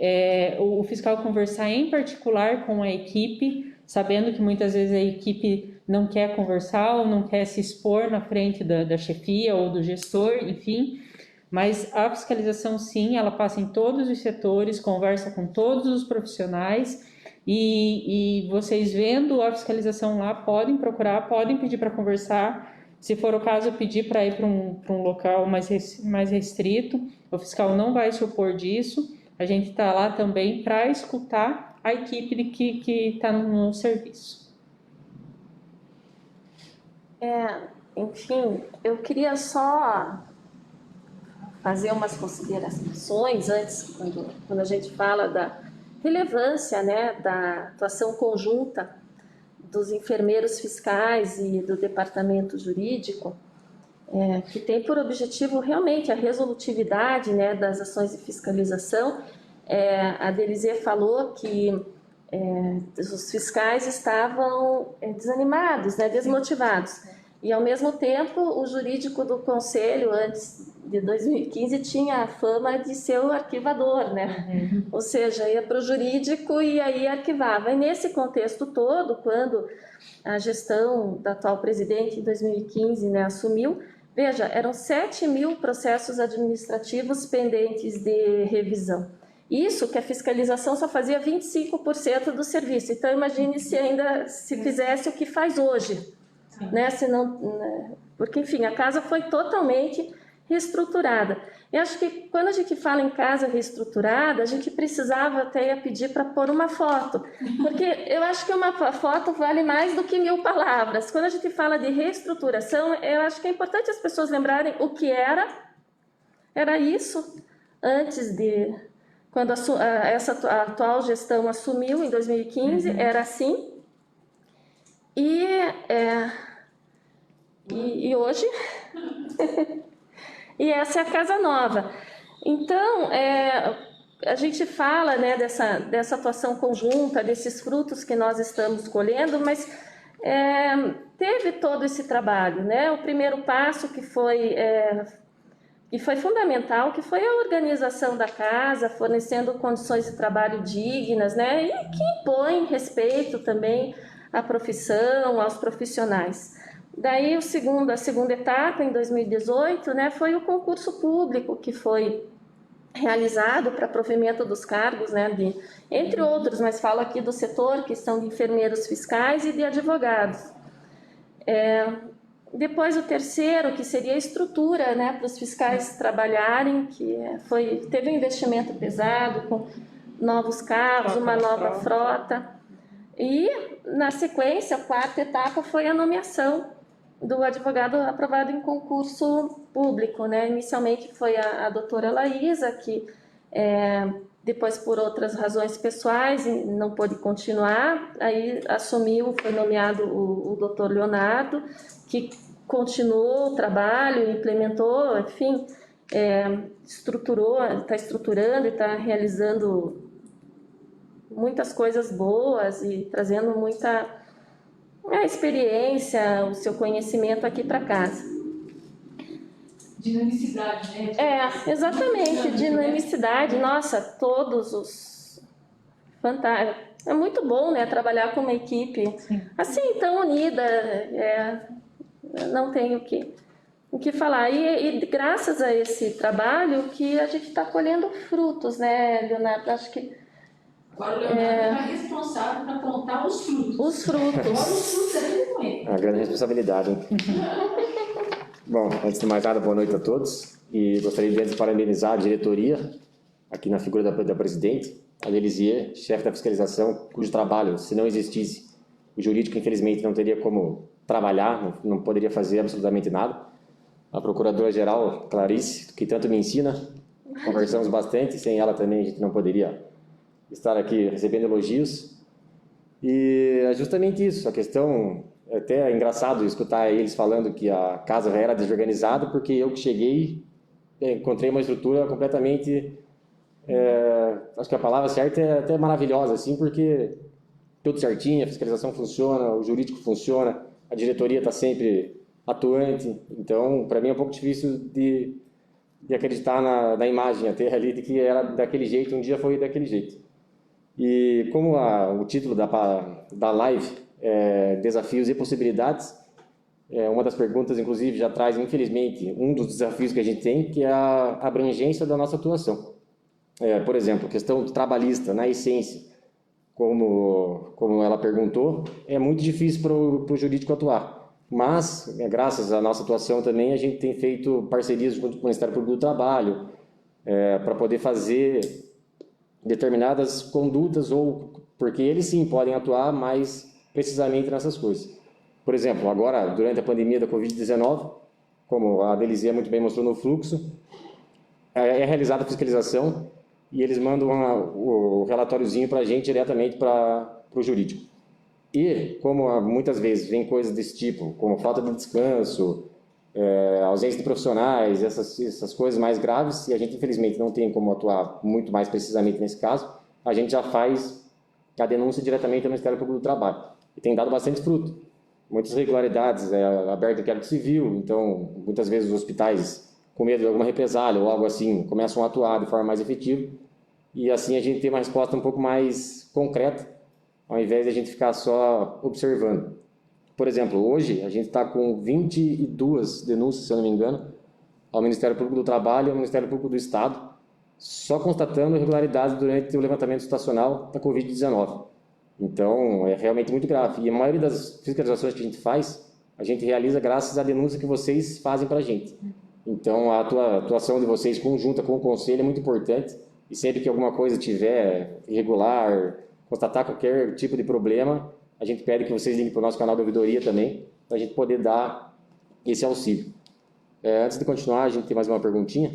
o fiscal conversar em particular com a equipe, sabendo que muitas vezes a equipe não quer conversar ou não quer se expor na frente da chefia ou do gestor, enfim. Mas a fiscalização, sim, ela passa em todos os setores, conversa com todos os profissionais e vocês vendo a fiscalização lá, podem procurar, podem pedir para conversar. Se for o caso, pedir para ir para um local mais restrito. O fiscal não vai se opor disso. A gente está lá também para escutar a equipe que está no serviço. Enfim, eu queria só fazer umas considerações antes, quando a gente fala da relevância, né, da atuação conjunta dos enfermeiros fiscais e do departamento jurídico, que tem por objetivo realmente a resolutividade, né, das ações de fiscalização. A Delizier falou que os fiscais estavam desanimados, né, desmotivados. E, ao mesmo tempo, o jurídico do Conselho, antes de 2015, tinha a fama de ser o arquivador, né? Ou seja, ia para o jurídico e aí arquivava. E, nesse contexto todo, quando a gestão da atual presidente, em 2015, né, assumiu, veja, eram 7.000 processos administrativos pendentes de revisão. Isso que a fiscalização só fazia 25% do serviço. Então, imagine se fizesse o que faz hoje. Né? Porque, enfim, a casa foi totalmente reestruturada. Eu acho que quando a gente fala em casa reestruturada, a gente precisava até pedir para pôr uma foto, porque eu acho que uma foto vale mais do que 1.000 palavras. Quando a gente fala de reestruturação, eu acho que é importante as pessoas lembrarem o que era isso antes de... Quando a atual gestão assumiu, em 2015, era assim. E hoje, e essa é a casa nova. Então, a gente fala, né, dessa atuação conjunta, desses frutos que nós estamos colhendo, mas teve todo esse trabalho, né? O primeiro passo que foi fundamental, que foi a organização da casa, fornecendo condições de trabalho dignas, né? E que impõe respeito também à profissão, aos profissionais. Daí, a segunda etapa, em 2018, né, foi o concurso público que foi realizado para provimento dos cargos, né, entre outros, mas falo aqui do setor, que são de enfermeiros fiscais e de advogados. Depois, o terceiro, que seria a estrutura, né, para os fiscais trabalharem, que teve um investimento pesado, com novos carros, uma nova frota. E, na sequência, a quarta etapa foi a nomeação do advogado aprovado em concurso público, né? Inicialmente foi a doutora Laísa, que depois, por outras razões pessoais, não pôde continuar, aí foi nomeado o doutor Leonardo, que continuou o trabalho, implementou, enfim, está estruturando e está realizando muitas coisas boas e trazendo muita experiência, o seu conhecimento aqui para casa. Dinamicidade, né? Exatamente, dinamicidade. Nossa, todos os... Fantástico. É muito bom, né, trabalhar com uma equipe assim, tão unida. Não tenho o que falar. E graças a esse trabalho que a gente está colhendo frutos, né, Leonardo? Acho que agora o Leonardo está responsável para contar os frutos. Os frutos. Agora os frutos é com ele. É uma grande responsabilidade. Bom, antes de mais nada, boa noite a todos. E gostaria de antes parabenizar a diretoria, aqui na figura da presidente, a Delizier, chefe da fiscalização, cujo trabalho, se não existisse, o jurídico, infelizmente, não teria como trabalhar, não poderia fazer absolutamente nada. A procuradora-geral, Clarice, que tanto me ensina, conversamos bastante, sem ela também a gente não poderia estar aqui recebendo elogios. E é justamente isso, a questão, é até engraçado escutar eles falando que a casa já era desorganizada, porque eu que cheguei, encontrei uma estrutura completamente, acho que a palavra certa é até maravilhosa, assim, porque tudo certinho, a fiscalização funciona, o jurídico funciona, a diretoria está sempre atuante, então, para mim é um pouco difícil de acreditar na imagem até ali, de que era daquele jeito, um dia foi daquele jeito. E como o título da live desafios e possibilidades. Uma das perguntas, inclusive, já traz, infelizmente, um dos desafios que a gente tem, que é a abrangência da nossa atuação. Por exemplo, questão trabalhista, na essência, como ela perguntou, é muito difícil para o jurídico atuar. Mas, graças à nossa atuação também, a gente tem feito parcerias junto com o Ministério Público do Trabalho, para poder fazer determinadas condutas, ou porque eles sim podem atuar mais precisamente nessas coisas. Por exemplo, agora, durante a pandemia da Covid-19, como a Delizia muito bem mostrou no fluxo, é realizada a fiscalização e eles mandam o relatóriozinho para a gente diretamente para o jurídico. E, como muitas vezes vem coisas desse tipo, como falta de descanso, ausência de profissionais, essas coisas mais graves, e a gente infelizmente não tem como atuar muito mais precisamente nesse caso, a gente já faz a denúncia diretamente ao Ministério Público do Trabalho. E tem dado bastante fruto. Muitas irregularidades, aberto inquérito civil, então muitas vezes os hospitais, com medo de alguma represália ou algo assim, começam a atuar de forma mais efetiva, e assim a gente tem uma resposta um pouco mais concreta, ao invés de a gente ficar só observando. Por exemplo, hoje a gente está com 22 denúncias, se eu não me engano, ao Ministério Público do Trabalho e ao Ministério Público do Estado, só constatando irregularidades durante o levantamento estacional da Covid-19. Então, é realmente muito grave. E a maioria das fiscalizações que a gente faz, a gente realiza graças à denúncia que vocês fazem para a gente. Então, a atuação de vocês conjunta com o Conselho é muito importante. E sempre que alguma coisa tiver irregular, constatar qualquer tipo de problema, a gente pede que vocês liguem para o nosso canal de ouvidoria também, para a gente poder dar esse auxílio. Antes de continuar, a gente tem mais uma perguntinha.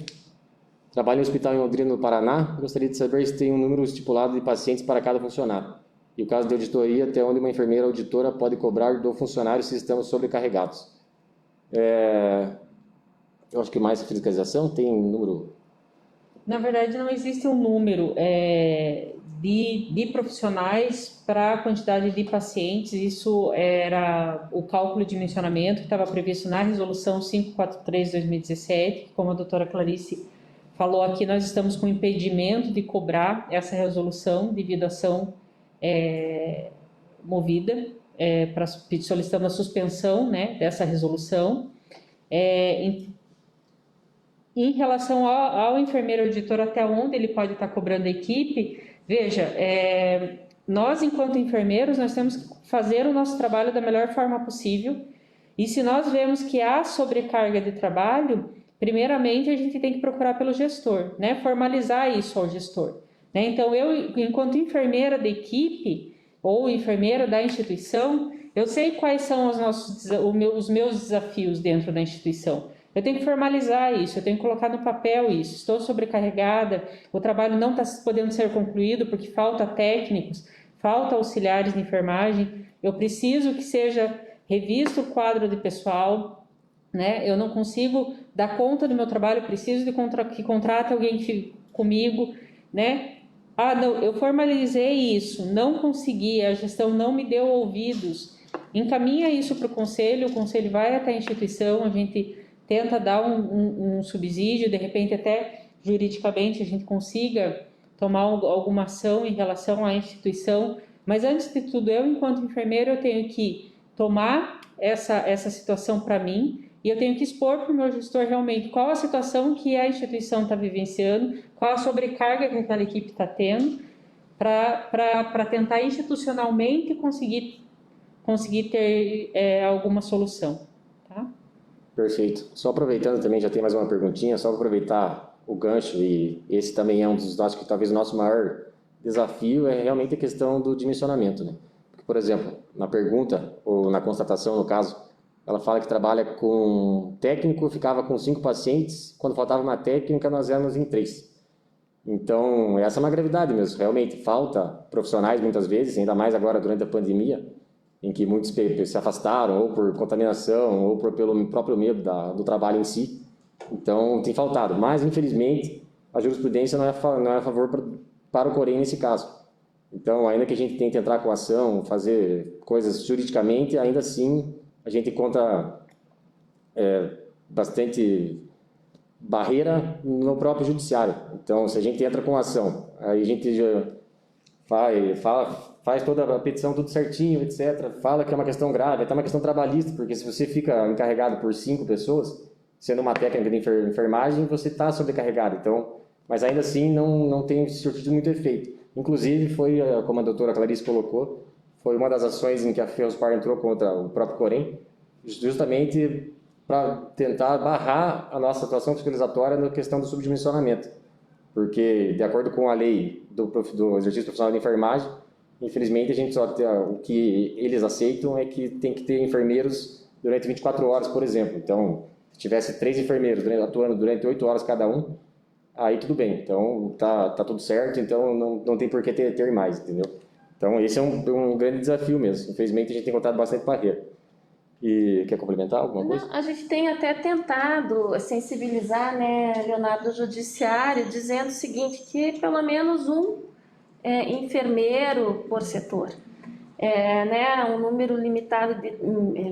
Trabalho em um hospital em Londrina, no Paraná. Gostaria de saber se tem um número estipulado de pacientes para cada funcionário. E o caso de auditoria, até onde uma enfermeira auditora pode cobrar do funcionário se estamos sobrecarregados. Eu acho que mais fiscalização tem um número... Na verdade, não existe um número de profissionais para a quantidade de pacientes. Isso era o cálculo de dimensionamento que estava previsto na resolução 543 de 2017, como a doutora Clarice falou aqui, nós estamos com impedimento de cobrar essa resolução devido à ação movida, solicitando a suspensão, né, dessa resolução. Em relação ao enfermeiro auditor, até onde ele pode estar cobrando a equipe, veja, nós, enquanto enfermeiros, nós temos que fazer o nosso trabalho da melhor forma possível, e se nós vemos que há sobrecarga de trabalho, primeiramente a gente tem que procurar pelo gestor, né, formalizar isso ao gestor. Né? Então, eu, enquanto enfermeira da equipe, ou enfermeira da instituição, eu sei quais são os meus desafios dentro da instituição. Eu tenho que formalizar isso, eu tenho que colocar no papel isso. Estou sobrecarregada, o trabalho não está podendo ser concluído porque falta técnicos, falta auxiliares de enfermagem. Eu preciso que seja revisto o quadro de pessoal, né? Eu não consigo dar conta do meu trabalho, eu preciso que contrate alguém comigo, né? Não, eu formalizei isso, não consegui, a gestão não me deu ouvidos. Encaminha isso para o conselho vai até a instituição, a gente tenta dar um subsídio, de repente até juridicamente a gente consiga tomar alguma ação em relação à instituição, mas antes de tudo, eu enquanto enfermeira, eu tenho que tomar essa situação para mim, e eu tenho que expor para o meu gestor realmente qual a situação que a instituição está vivenciando, qual a sobrecarga que aquela equipe está tendo, para tentar institucionalmente conseguir ter alguma solução. Tá? Perfeito. Só aproveitando também, já tem mais uma perguntinha, só aproveitar o gancho, e esse também é um dos, acho que talvez o nosso maior desafio é realmente a questão do dimensionamento, né? Porque, por exemplo, na pergunta, ou na constatação, no caso, ela fala que trabalha com técnico, ficava com 5 pacientes, quando faltava uma técnica, nós éramos em 3. Então, essa é uma gravidade mesmo, realmente, falta profissionais muitas vezes, ainda mais agora durante a pandemia, em que muitos se afastaram, ou por contaminação, ou pelo próprio medo do trabalho em si. Então, tem faltado. Mas, infelizmente, a jurisprudência não é a favor para o Corém nesse caso. Então, ainda que a gente tente entrar com ação, fazer coisas juridicamente, ainda assim, a gente encontra bastante barreira no próprio judiciário. Então, se a gente entra com ação, aí a gente já faz toda a petição tudo certinho, etc. Fala que é uma questão grave, até uma questão trabalhista, porque se você fica encarregado por 5 pessoas, sendo uma técnica de enfermagem, você está sobrecarregado. Então, mas ainda assim não tem surtido muito efeito. Inclusive, foi, como a doutora Clarice colocou, foi uma das ações em que a Ferrospar entrou contra o próprio Corém, justamente para tentar barrar a nossa atuação fiscalizatória na questão do subdimensionamento. Porque, de acordo com a lei do exercício profissional de enfermagem, infelizmente, a gente só tem, o que eles aceitam é que tem que ter enfermeiros durante 24 horas, por exemplo. Então, se tivesse 3 enfermeiros atuando durante 8 horas cada um, aí tudo bem. Então, tá tudo certo, então não tem por que ter mais, entendeu? Então, esse é um grande desafio mesmo. Infelizmente, a gente tem encontrado bastante barreira. E quer complementar alguma coisa? Não, a gente tem até tentado sensibilizar, né, Leonardo, o judiciário, dizendo o seguinte, que pelo menos um enfermeiro por setor, né, um número limitado,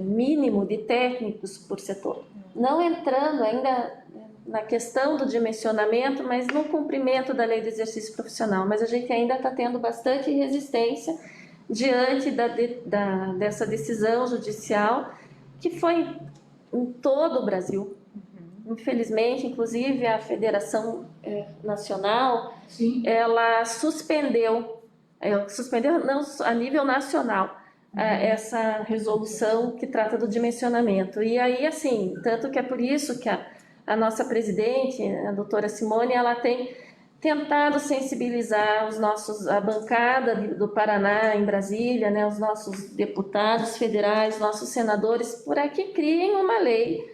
mínimo de técnicos por setor. Não entrando ainda na questão do dimensionamento, mas no cumprimento da lei do exercício profissional. Mas a gente ainda está tendo bastante resistência diante dessa decisão judicial, que foi em todo o Brasil. Infelizmente, inclusive a Federação Nacional, Sim. ela suspendeu não, a nível nacional, essa resolução que trata do dimensionamento. E aí, assim, tanto que é por isso que a nossa presidente, a doutora Simone, ela tem tentado sensibilizar a bancada do Paraná em Brasília, né, os nossos deputados federais, nossos senadores, para que criem uma lei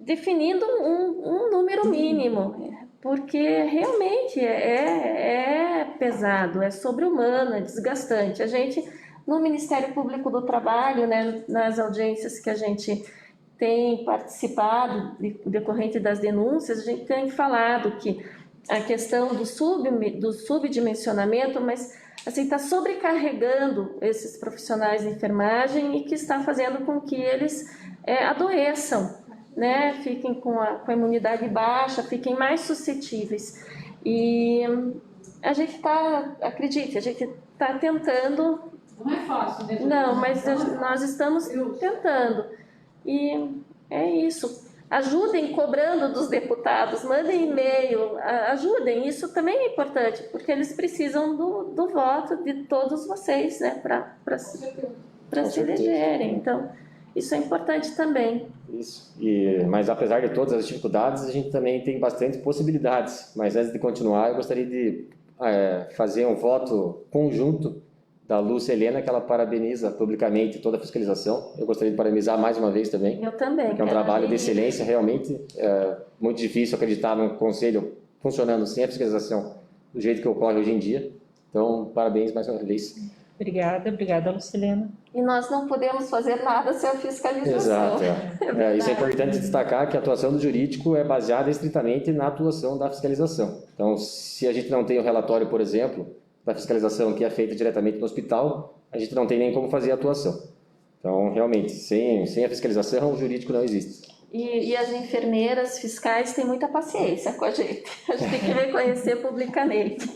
definindo um número mínimo, porque realmente é pesado, é sobre-humano, é desgastante. A gente, no Ministério Público do Trabalho, né, nas audiências que a gente tem participado, decorrente das denúncias, a gente tem falado que a questão do subdimensionamento, mas assim, está sobrecarregando esses profissionais de enfermagem e que está fazendo com que eles adoeçam, né? Fiquem com a imunidade baixa, fiquem mais suscetíveis. E a gente está, acredite, a gente está tentando. Não é fácil, né? Não, mas nós estamos tentando. E é isso. Ajudem cobrando dos deputados, mandem e-mail, ajudem, isso também é importante, porque eles precisam do voto de todos vocês, né, para se elegerem. Então, isso é importante também. Isso. Mas apesar de todas as dificuldades, a gente também tem bastante possibilidades. Mas antes de continuar, eu gostaria de fazer um voto conjunto da Lúcia Helena, que ela parabeniza publicamente toda a fiscalização. Eu gostaria de parabenizar mais uma vez também. Eu também. Que é um trabalho de excelência, realmente. É muito difícil acreditar num conselho funcionando sem a fiscalização do jeito que ocorre hoje em dia. Então, parabéns mais uma vez. Obrigada, Lucilena. E nós não podemos fazer nada sem a fiscalização. Exato. Isso é importante destacar que a atuação do jurídico é baseada estritamente na atuação da fiscalização. Então, se a gente não tem o relatório, por exemplo, da fiscalização que é feita diretamente no hospital, a gente não tem nem como fazer a atuação. Então, realmente, sem a fiscalização, o jurídico não existe. E as enfermeiras fiscais têm muita paciência com a gente. A gente tem que reconhecer publicamente.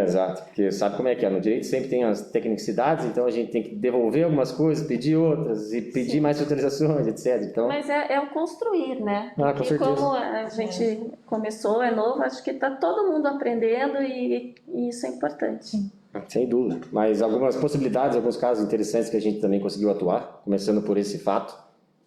Exato, porque sabe como é que é. No direito sempre tem as tecnicidades, então a gente tem que devolver algumas coisas, pedir outras, e pedir mais fiscalizações, etc. Então... Mas é o construir, né? Com Porque certeza. como a gente começou, é novo, acho que está todo mundo aprendendo e isso é importante. Sem dúvida. Mas algumas possibilidades, alguns casos interessantes que a gente também conseguiu atuar, começando por esse fato,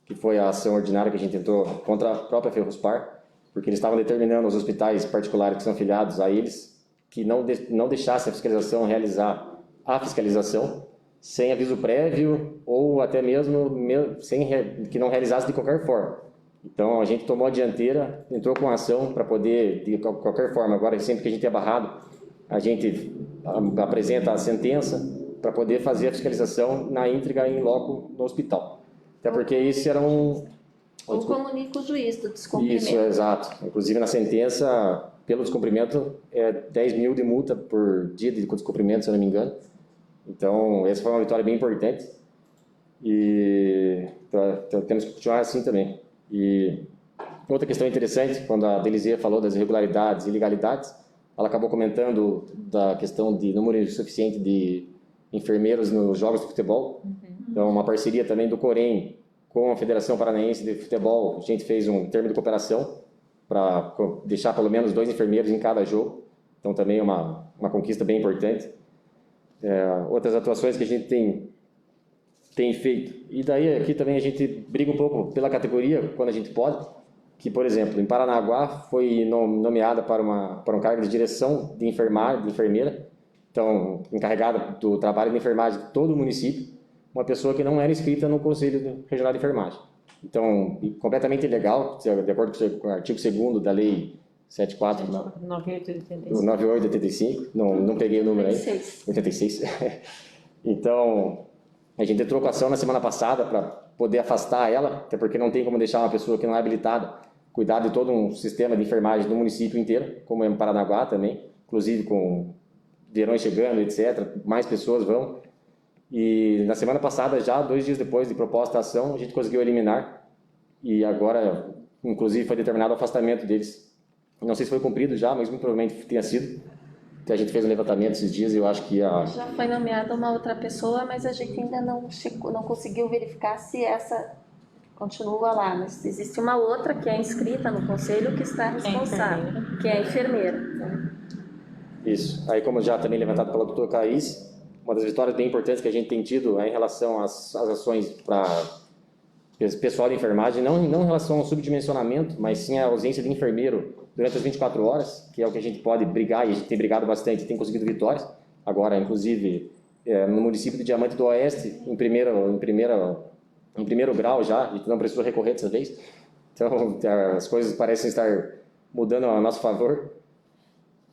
que foi a ação ordinária que a gente tentou contra a própria Ferrospar, porque eles estavam determinando os hospitais particulares que são afiliados a eles que não deixassem a fiscalização realizar a fiscalização sem aviso prévio ou até mesmo que não realizasse de qualquer forma. Então a gente tomou a dianteira, entrou com a ação para poder, de qualquer forma, agora sempre que a gente é barrado, a gente apresenta a sentença para poder fazer a fiscalização na íntegra em loco no hospital. Até porque isso era um... Ou comunica o juiz do descumprimento. Isso, exato. Inclusive na sentença, pelo descumprimento, é 10 mil de multa por dia de descumprimento, se eu não me engano. Então, essa foi uma vitória bem importante. E temos que continuar assim também. E outra questão interessante, quando a Delizia falou das irregularidades e ilegalidades, ela acabou comentando da questão de número suficiente de enfermeiros nos jogos de futebol. Então, uma parceria também do Corém com a Federação Paranaense de Futebol. A gente fez um termo de cooperação para deixar pelo menos 2 enfermeiros em cada jogo. Então, também é uma conquista bem importante. Outras atuações que a gente tem feito. E daí, aqui também a gente briga um pouco pela categoria, quando a gente pode. Que, por exemplo, em Paranaguá foi nomeada para um cargo de direção de enfermeira. Então, encarregada do trabalho de enfermagem de todo o município, uma pessoa que não era inscrita no Conselho Regional de Enfermagem. Então, completamente ilegal, de acordo com o artigo 2º da Lei 9885, não peguei o número aí, 86. Então, a gente entrou com ação na semana passada para poder afastar ela, até porque não tem como deixar uma pessoa que não é habilitada cuidar de todo um sistema de enfermagem do município inteiro, como é em Paranaguá também, inclusive com verões chegando, etc., mais pessoas vão. E na semana passada, já 2 dias depois de proposta de ação, a gente conseguiu eliminar e agora, inclusive, foi determinado o afastamento deles. Não sei se foi cumprido já, mas muito provavelmente tenha sido. A gente fez um levantamento esses dias e eu acho que Já foi nomeada uma outra pessoa, mas a gente ainda não conseguiu verificar se essa continua lá. Mas existe uma outra que é inscrita no conselho que está responsável, que é a enfermeira. Isso. Aí, como já também levantado pela doutora Clarice, uma das vitórias bem importantes que a gente tem tido é em relação às ações para pessoal de enfermagem, não em relação ao subdimensionamento, mas sim a ausência de enfermeiro durante as 24 horas, que é o que a gente pode brigar, e a gente tem brigado bastante e tem conseguido vitórias. Agora, inclusive, no município de Diamante do Oeste, em primeiro grau já, a gente não precisou recorrer dessa vez. Então, as coisas parecem estar mudando a nosso favor.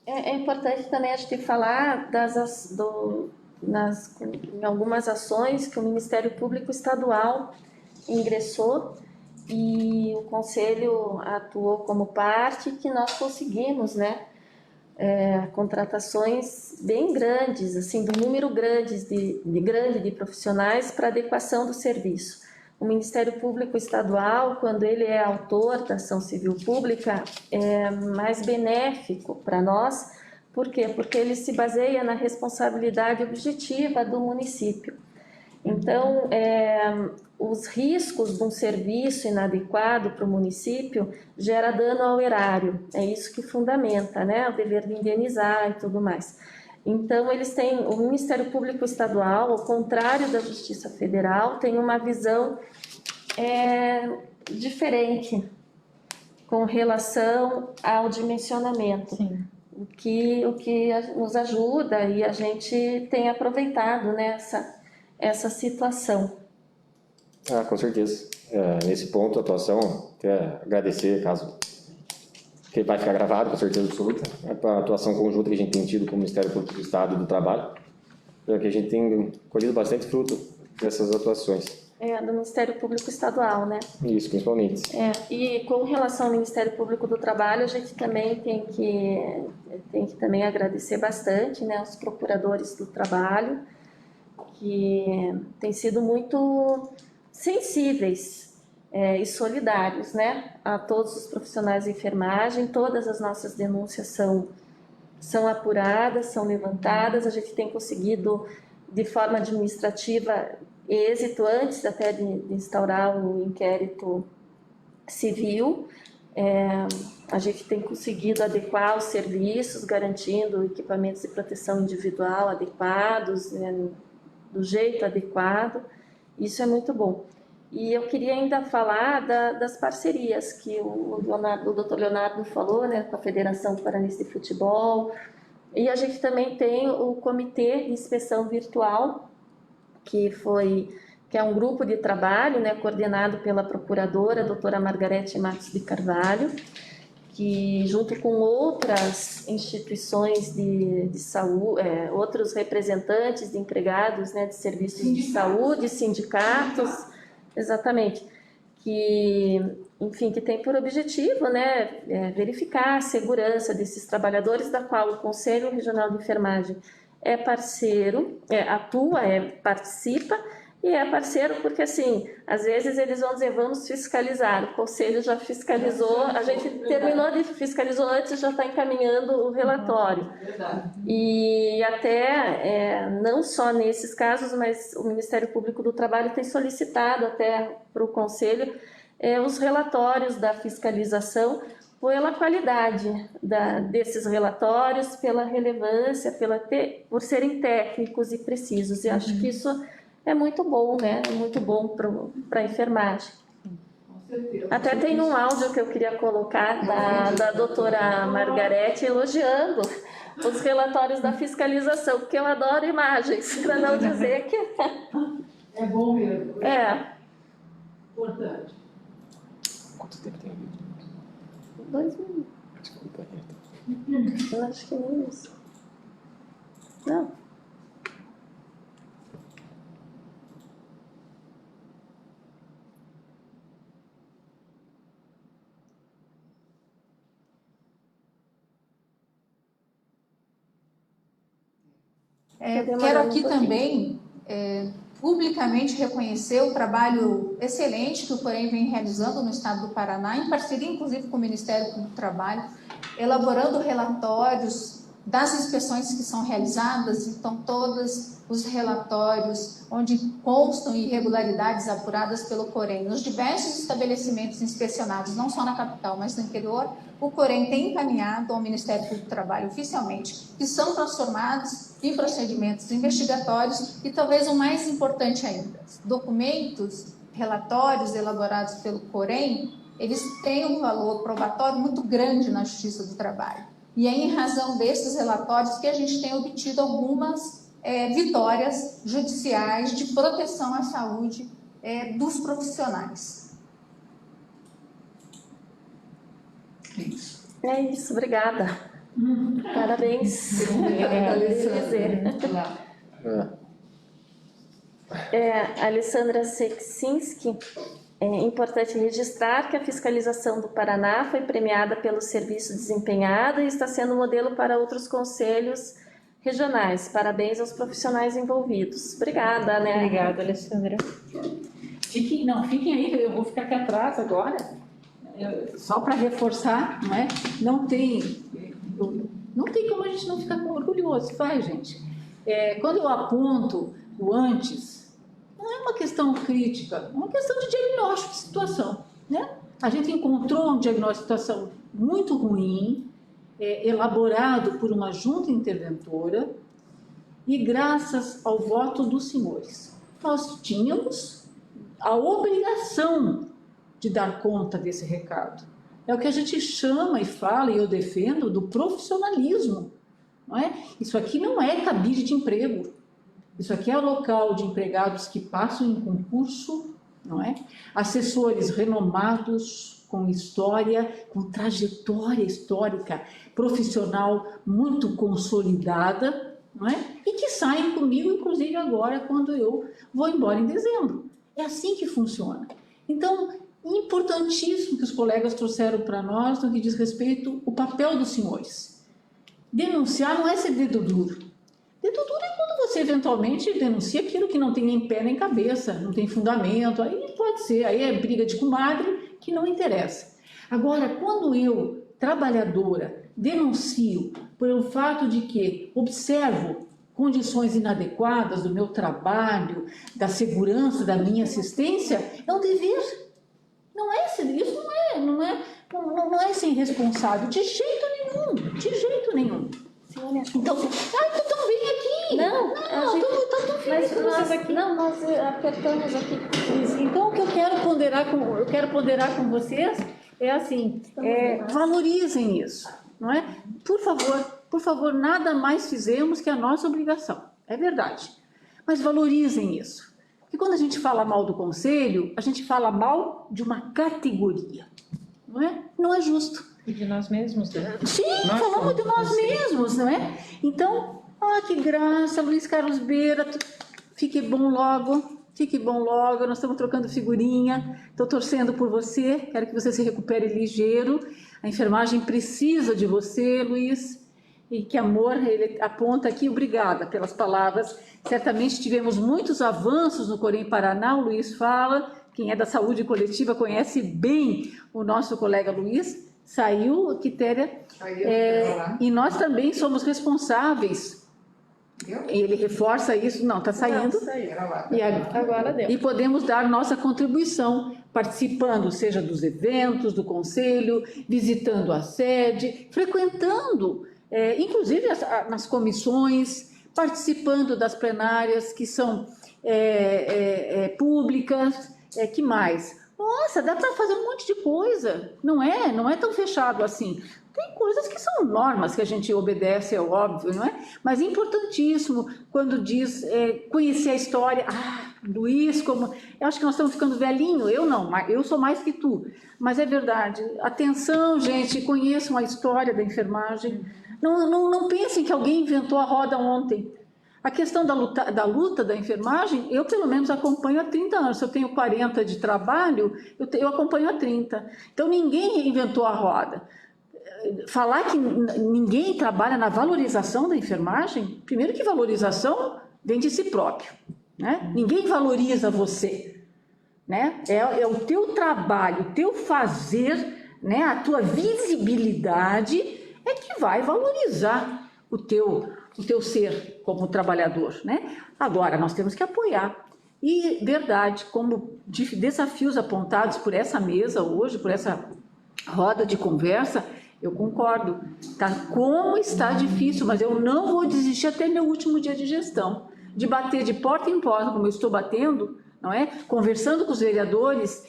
É importante também a gente falar em algumas ações que o Ministério Público Estadual ingressou e o Conselho atuou como parte, que nós conseguimos, contratações bem grandes, assim, do número grande de profissionais para adequação do serviço. O Ministério Público Estadual, quando ele é autor da ação civil pública, é mais benéfico para nós. Por quê? Porque ele se baseia na responsabilidade objetiva do município. Então, os riscos de um serviço inadequado para o município gera dano ao erário. É isso que fundamenta, o dever de indenizar e tudo mais. Então, o Ministério Público Estadual, ao contrário da Justiça Federal, tem uma visão diferente com relação ao dimensionamento. Sim. O que nos ajuda, e a gente tem aproveitado essa situação. Com certeza. Nesse ponto, a atuação, quero agradecer, caso que vai ficar gravado, com certeza absoluta, a atuação conjunta que a gente tem tido com o Ministério Público do Estado e do Trabalho, que a gente tem colhido bastante fruto dessas ações. Do Ministério Público Estadual, Isso, principalmente. E com relação ao Ministério Público do Trabalho, a gente também tem que também agradecer bastante, aos procuradores do trabalho, que têm sido muito sensíveis e solidários, a todos os profissionais de enfermagem. Todas as nossas denúncias são apuradas, são levantadas. A gente tem conseguido, de forma administrativa, êxito antes até de instaurar o inquérito civil. A gente tem conseguido adequar os serviços, garantindo equipamentos de proteção individual adequados, do jeito adequado. Isso é muito bom. E eu queria ainda falar das parcerias que o Dr. Leonardo falou, com a Federação Paranense de Futebol. E a gente também tem o Comitê de Inspeção Virtual, que é um grupo de trabalho, coordenado pela procuradora, a doutora Margarete Matos de Carvalho, que, junto com outras instituições de saúde, outros representantes de empregados, de serviços de saúde, sindicatos, exatamente, que tem por objetivo, verificar a segurança desses trabalhadores, da qual o Conselho Regional de Enfermagem é parceiro, atua, participa, E é parceiro porque, assim, às vezes eles vão dizer, vamos fiscalizar. O conselho já fiscalizou, a gente terminou de fiscalizou antes e já está encaminhando o relatório. E até, não só nesses casos, mas o Ministério Público do Trabalho tem solicitado até para o conselho os relatórios da fiscalização pela qualidade desses relatórios, pela relevância, por serem técnicos e precisos. E acho que isso é muito bom, né? É muito bom para a enfermagem. Até tem um áudio que eu queria colocar da doutora Margarete elogiando os relatórios da fiscalização, porque eu adoro imagens, para não dizer que... É bom mesmo. É. Importante. Quanto tempo tem vídeo? 2 minutos. Desculpa, Eu acho que nem isso. Não. Quero aqui também publicamente reconhecer o trabalho excelente que o Corém vem realizando no estado do Paraná, em parceria inclusive com o Ministério do Trabalho, elaborando relatórios das inspeções que são realizadas. Então, todos os relatórios onde constam irregularidades apuradas pelo Corém nos diversos estabelecimentos inspecionados, não só na capital, mas no interior, o Corém tem encaminhado ao Ministério Público do Trabalho oficialmente, que são transformados em procedimentos investigatórios e, talvez o mais importante ainda, documentos, relatórios elaborados pelo Corém, eles têm um valor probatório muito grande na Justiça do Trabalho. E é em razão desses relatórios que a gente tem obtido algumas vitórias judiciais de proteção à saúde dos profissionais. É isso. É isso, obrigada. Parabéns. Alessandra Seksinski. É importante registrar que a fiscalização do Paraná foi premiada pelo serviço desempenhado e está sendo modelo para outros conselhos regionais. Parabéns aos profissionais envolvidos. Obrigada, né? Obrigada, Alessandra. Fiquem aí, eu vou ficar aqui atrás agora, só para reforçar, não é? Não tem como a gente não ficar orgulhoso, vai, gente. Quando eu aponto o antes, não é uma questão crítica, é uma questão de diagnóstico de situação, né? A gente encontrou um diagnóstico de situação muito ruim, elaborado por uma junta interventora, e graças ao voto dos senhores, nós tínhamos a obrigação de dar conta desse recado. É o que a gente chama e fala, e eu defendo, do profissionalismo, não é? Isso aqui não é cabide de emprego. Isso aqui é o local de empregados que passam em concurso, não é? Assessores renomados, com história, com trajetória histórica, profissional muito consolidada, não é? E que saem comigo, inclusive agora, quando eu vou embora em dezembro. É assim que funciona. Então, importantíssimo que os colegas trouxeram para nós no que diz respeito ao papel dos senhores. Denunciar não é ser dedo duro. Dedo duro é quando você eventualmente denuncia aquilo que não tem nem pé nem cabeça, não tem fundamento, aí pode ser, aí é briga de comadre que não interessa. Agora, quando eu, trabalhadora, denuncio pelo fato de que observo condições inadequadas do meu trabalho, da segurança da minha assistência, é um dever. Não é isso não é ser irresponsável, de jeito nenhum. Então, tu tão bem aqui. Não, tô feliz com vocês aqui. Não, nós apertamos aqui. Então, o que eu quero ponderar com vocês é assim, valorizem isso, não é? Por favor, nada mais fizemos que a nossa obrigação, é verdade. Mas valorizem isso. Porque quando a gente fala mal do conselho, a gente fala mal de uma categoria, não é? Não é justo. E de nós mesmos, né? Sim, falamos de nós mesmos, não é? Então, que graça, Luiz Carlos Beira, fique bom logo, nós estamos trocando figurinha, estou torcendo por você, quero que você se recupere ligeiro, a enfermagem precisa de você, Luiz, e que amor, ele aponta aqui, obrigada pelas palavras. Certamente tivemos muitos avanços no Corém Paraná, o Luiz fala, quem é da saúde coletiva conhece bem o nosso colega Luiz, saiu, Quitéria, e nós também somos responsáveis. Ele reforça isso, não, está saindo. Agora deu. E podemos dar nossa contribuição, participando, seja dos eventos, do conselho, visitando a sede, frequentando, inclusive nas comissões, participando das plenárias que são públicas, que mais? Nossa, dá para fazer um monte de coisa, não é tão fechado assim. Tem coisas que são normas que a gente obedece, é óbvio, não é? Mas é importantíssimo quando diz conhecer a história. Luiz, como... Eu acho que nós estamos ficando velhinho, eu não, eu sou mais que tu. Mas é verdade. Atenção, gente, conheçam a história da enfermagem. Não pensem que alguém inventou a roda ontem. A questão da luta da enfermagem, eu pelo menos acompanho há 30 anos. Se eu tenho 40 de trabalho, eu acompanho há 30. Então ninguém inventou a roda. Falar que ninguém trabalha na valorização da enfermagem, primeiro que valorização vem de si próprio, né? Ninguém valoriza você, né? É o teu trabalho, o teu fazer, né? A tua visibilidade é que vai valorizar o teu ser como trabalhador, né? Agora, nós temos que apoiar. E, verdade, como desafios apontados por essa mesa hoje, por essa roda de conversa, eu concordo, tá? Como está difícil, mas eu não vou desistir até meu último dia de gestão, de bater de porta em porta, como eu estou batendo, não é? Conversando com os vereadores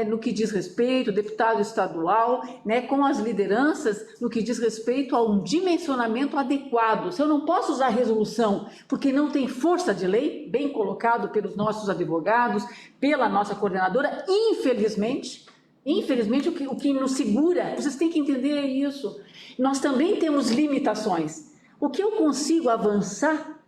no que diz respeito, deputado estadual, né? Com as lideranças, no que diz respeito a um dimensionamento adequado. Se eu não posso usar resolução porque não tem força de lei, bem colocado pelos nossos advogados, pela nossa coordenadora, infelizmente, o que nos segura, vocês têm que entender isso. Nós também temos limitações. O que eu consigo avançar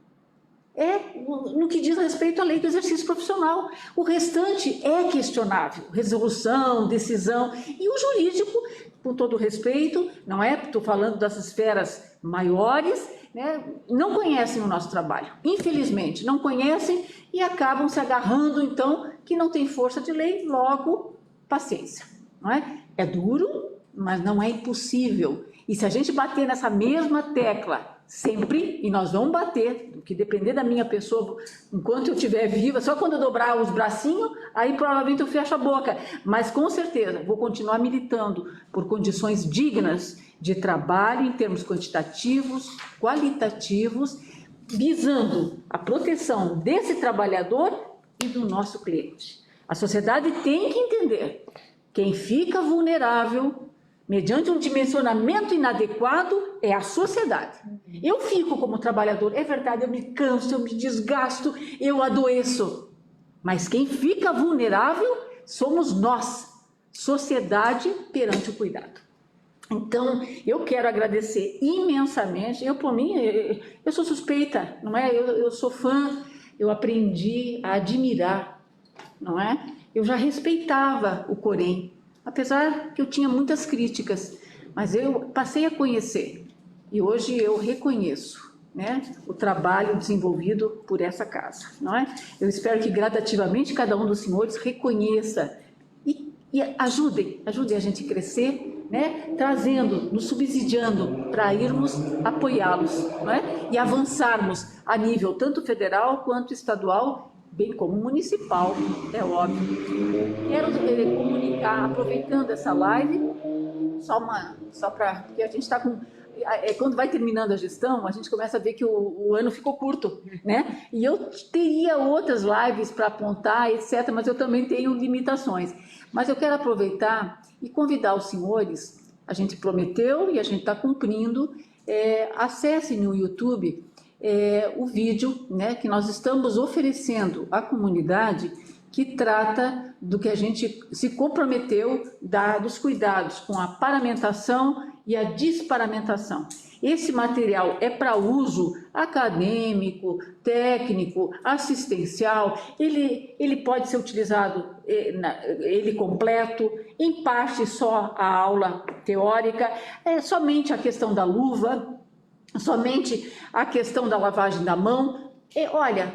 é no que diz respeito à lei do exercício profissional. O restante é questionável. Resolução, decisão. E o jurídico, com todo respeito, não é? Estou falando das esferas maiores, né? Não conhecem o nosso trabalho. Infelizmente, não conhecem e acabam se agarrando, então, que não tem força de lei, logo... Paciência, não é? É duro, mas não é impossível. E se a gente bater nessa mesma tecla sempre, e nós vamos bater, do que depender da minha pessoa, enquanto eu estiver viva, só quando eu dobrar os bracinhos, aí provavelmente eu fecho a boca. Mas com certeza vou continuar militando por condições dignas de trabalho em termos quantitativos, qualitativos, visando a proteção desse trabalhador e do nosso cliente. A sociedade tem que entender, quem fica vulnerável, mediante um dimensionamento inadequado, é a sociedade. Eu fico como trabalhador, é verdade, eu me canso, eu me desgasto, eu adoeço. Mas quem fica vulnerável somos nós, sociedade perante o cuidado. Então, eu quero agradecer imensamente, por mim, eu sou suspeita, não é? Eu sou fã, eu aprendi a admirar, não é? Eu já respeitava o Corém, apesar que eu tinha muitas críticas, mas eu passei a conhecer e hoje eu reconheço, né, o trabalho desenvolvido por essa casa, não é? Eu espero que gradativamente cada um dos senhores reconheça e ajudem a gente a crescer, né, trazendo, nos subsidiando para irmos apoiá-los, não é? E avançarmos a nível tanto federal quanto estadual, bem como municipal, é óbvio. Quero comunicar, aproveitando essa live, só para... Porque a gente está com... Quando vai terminando a gestão, a gente começa a ver que o ano ficou curto, né? E eu teria outras lives para apontar, etc., mas eu também tenho limitações. Mas eu quero aproveitar e convidar os senhores, a gente prometeu e a gente está cumprindo, acessem no YouTube o vídeo, né, que nós estamos oferecendo à comunidade, que trata do que a gente se comprometeu dos cuidados com a paramentação e a desparamentação. Esse material é para uso acadêmico, técnico, assistencial, ele pode ser utilizado ele completo, em parte só a aula teórica, somente a questão da luva, somente a questão da lavagem da mão. Olha,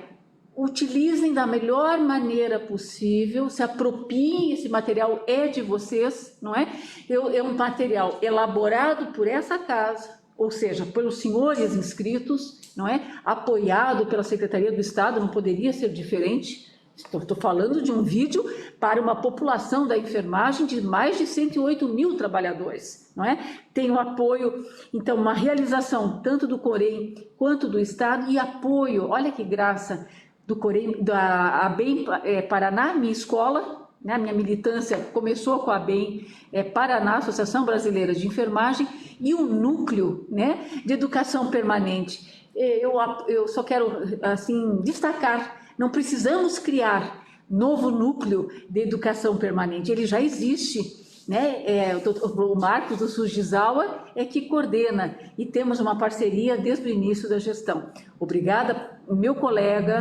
utilizem da melhor maneira possível, se apropriem, esse material é de vocês, não é? É um material elaborado por essa casa, ou seja, pelos senhores inscritos, não é? Apoiado pela Secretaria do Estado, não poderia ser diferente. Estou falando de um vídeo para uma população da enfermagem de mais de 108 mil trabalhadores, não é? Tem o apoio, então, uma realização tanto do Corém quanto do Estado e apoio, olha que graça, do Corém, da ABEM Paraná, minha escola, né? Minha militância começou com a ABEM Paraná, Associação Brasileira de Enfermagem, e um núcleo, né, de educação permanente. Eu só quero, assim, destacar, não precisamos criar novo núcleo de educação permanente, ele já existe, né? O Marcos do Sujizawa é que coordena e temos uma parceria desde o início da gestão. Obrigada, meu colega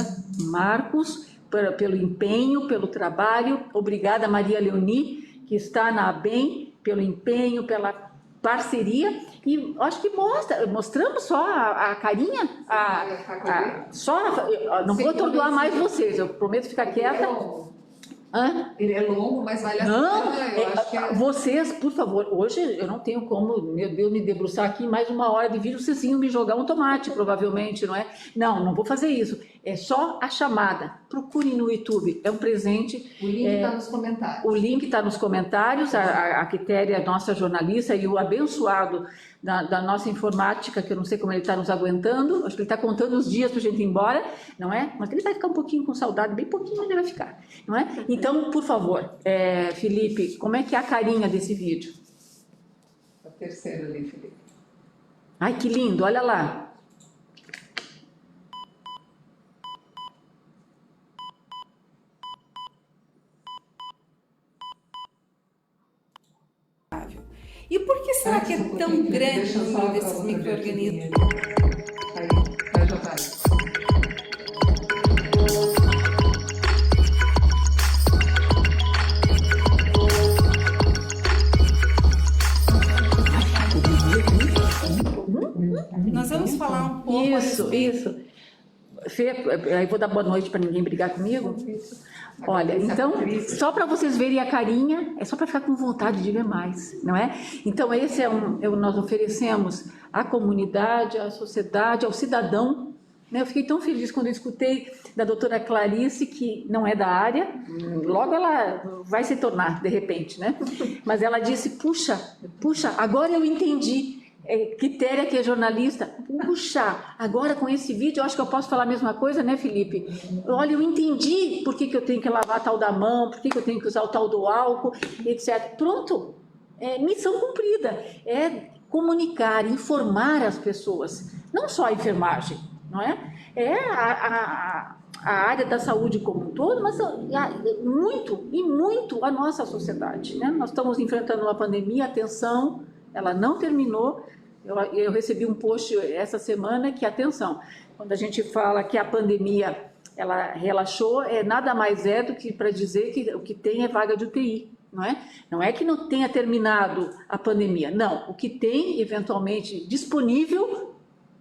Marcos, pelo empenho, pelo trabalho. Obrigada, Maria Leoni, que está na ABEM, pelo empenho, pela parceria. E acho que mostramos só a carinha, não vou atordoar mais vocês, eu prometo ficar quieta. Ele é longo, mas vale a pena. Eu acho que Vocês, por favor, hoje eu não tenho como, meu Deus, me debruçar aqui mais uma hora de vídeo, vocês iam me jogar um tomate, provavelmente, não é? Não vou fazer isso. É só a chamada. Procurem no YouTube, é um presente. O link está nos comentários. O link está nos comentários, a Quitéria, nossa jornalista, e o abençoado da nossa informática, que eu não sei como ele está nos aguentando, acho que ele está contando os dias para a gente ir embora, não é? Mas ele vai ficar um pouquinho com saudade, bem pouquinho ele vai ficar, não é? Então, por favor, Felipe, como é que é a carinha desse vídeo? A terceira ali, Felipe. Ai, que lindo, olha lá. E por que será que é tão grande o número desses micro-organismos? Aí já vai. Nós vamos falar um pouco... Isso. Fê, aí vou dar boa noite para ninguém brigar comigo. Olha, então, só para vocês verem a carinha, é só para ficar com vontade de ver mais, não é? Então, esse nós oferecemos à comunidade, à sociedade, ao cidadão, né? Eu fiquei tão feliz quando eu escutei da doutora Clarice, que não é da área, logo ela vai se tornar, de repente, né? Mas ela disse, puxa, agora eu entendi. Quitéria, que é jornalista, puxa, agora com esse vídeo eu acho que eu posso falar a mesma coisa, né, Felipe? Olha, eu entendi por que eu tenho que lavar a tal da mão, por que eu tenho que usar o tal do álcool, etc. Pronto, missão cumprida, é comunicar, informar as pessoas, não só a enfermagem, não é? A área da saúde como um todo, mas muito a nossa sociedade, né? Nós estamos enfrentando uma pandemia, atenção, ela não terminou. Eu recebi um post essa semana que, atenção, quando a gente fala que a pandemia ela relaxou, nada mais do que para dizer que o que tem é vaga de UTI, não é? Não é que não tenha terminado a pandemia, não. O que tem, eventualmente, disponível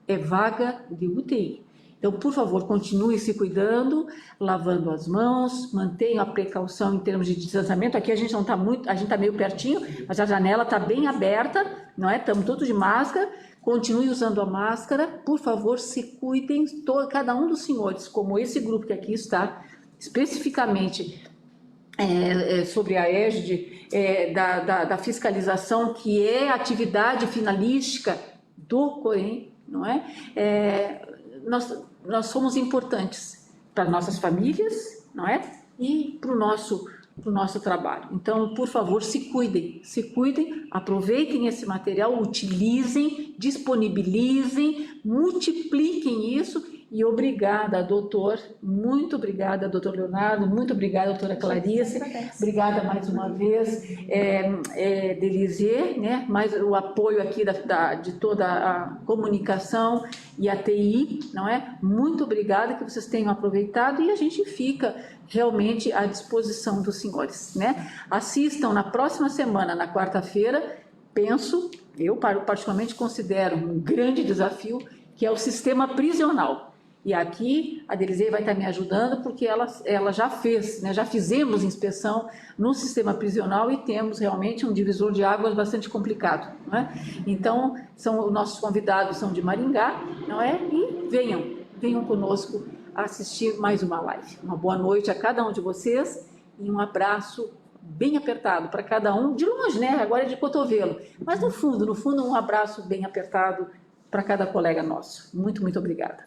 é vaga de UTI. Então, por favor, continue se cuidando, lavando as mãos, mantenha a precaução em termos de distanciamento. Aqui a gente não está muito, a gente está meio pertinho, mas a janela está bem aberta, não é? Estamos todos de máscara. Continue usando a máscara. Por favor, se cuidem, cada um dos senhores, como esse grupo que aqui está, especificamente sobre a égide da fiscalização, que é a atividade finalística do Corém, não é? Nós somos importantes para nossas famílias, não é? E para o nosso trabalho. Então, por favor, se cuidem, aproveitem esse material, utilizem, disponibilizem, multipliquem isso. E obrigada, doutor, muito obrigada, doutor Leonardo, muito obrigada, doutora Clarice, obrigada mais uma vez, Delizier, né? Mais o apoio aqui de toda a comunicação e a TI, não é? Muito obrigada, que vocês tenham aproveitado, e a gente fica realmente à disposição dos senhores, né? Assistam na próxima semana, na quarta-feira, penso, eu particularmente considero um grande desafio, que é o sistema prisional. E aqui a Delisei vai estar me ajudando, porque ela já fez, né, já fizemos inspeção no sistema prisional e temos realmente um divisor de águas bastante complicado, não é? Então, os nossos convidados são de Maringá, não é? E venham conosco assistir mais uma live. Uma boa noite a cada um de vocês e um abraço bem apertado para cada um, de longe, né? Agora é de cotovelo, mas no fundo, um abraço bem apertado para cada colega nosso. Muito, muito obrigada.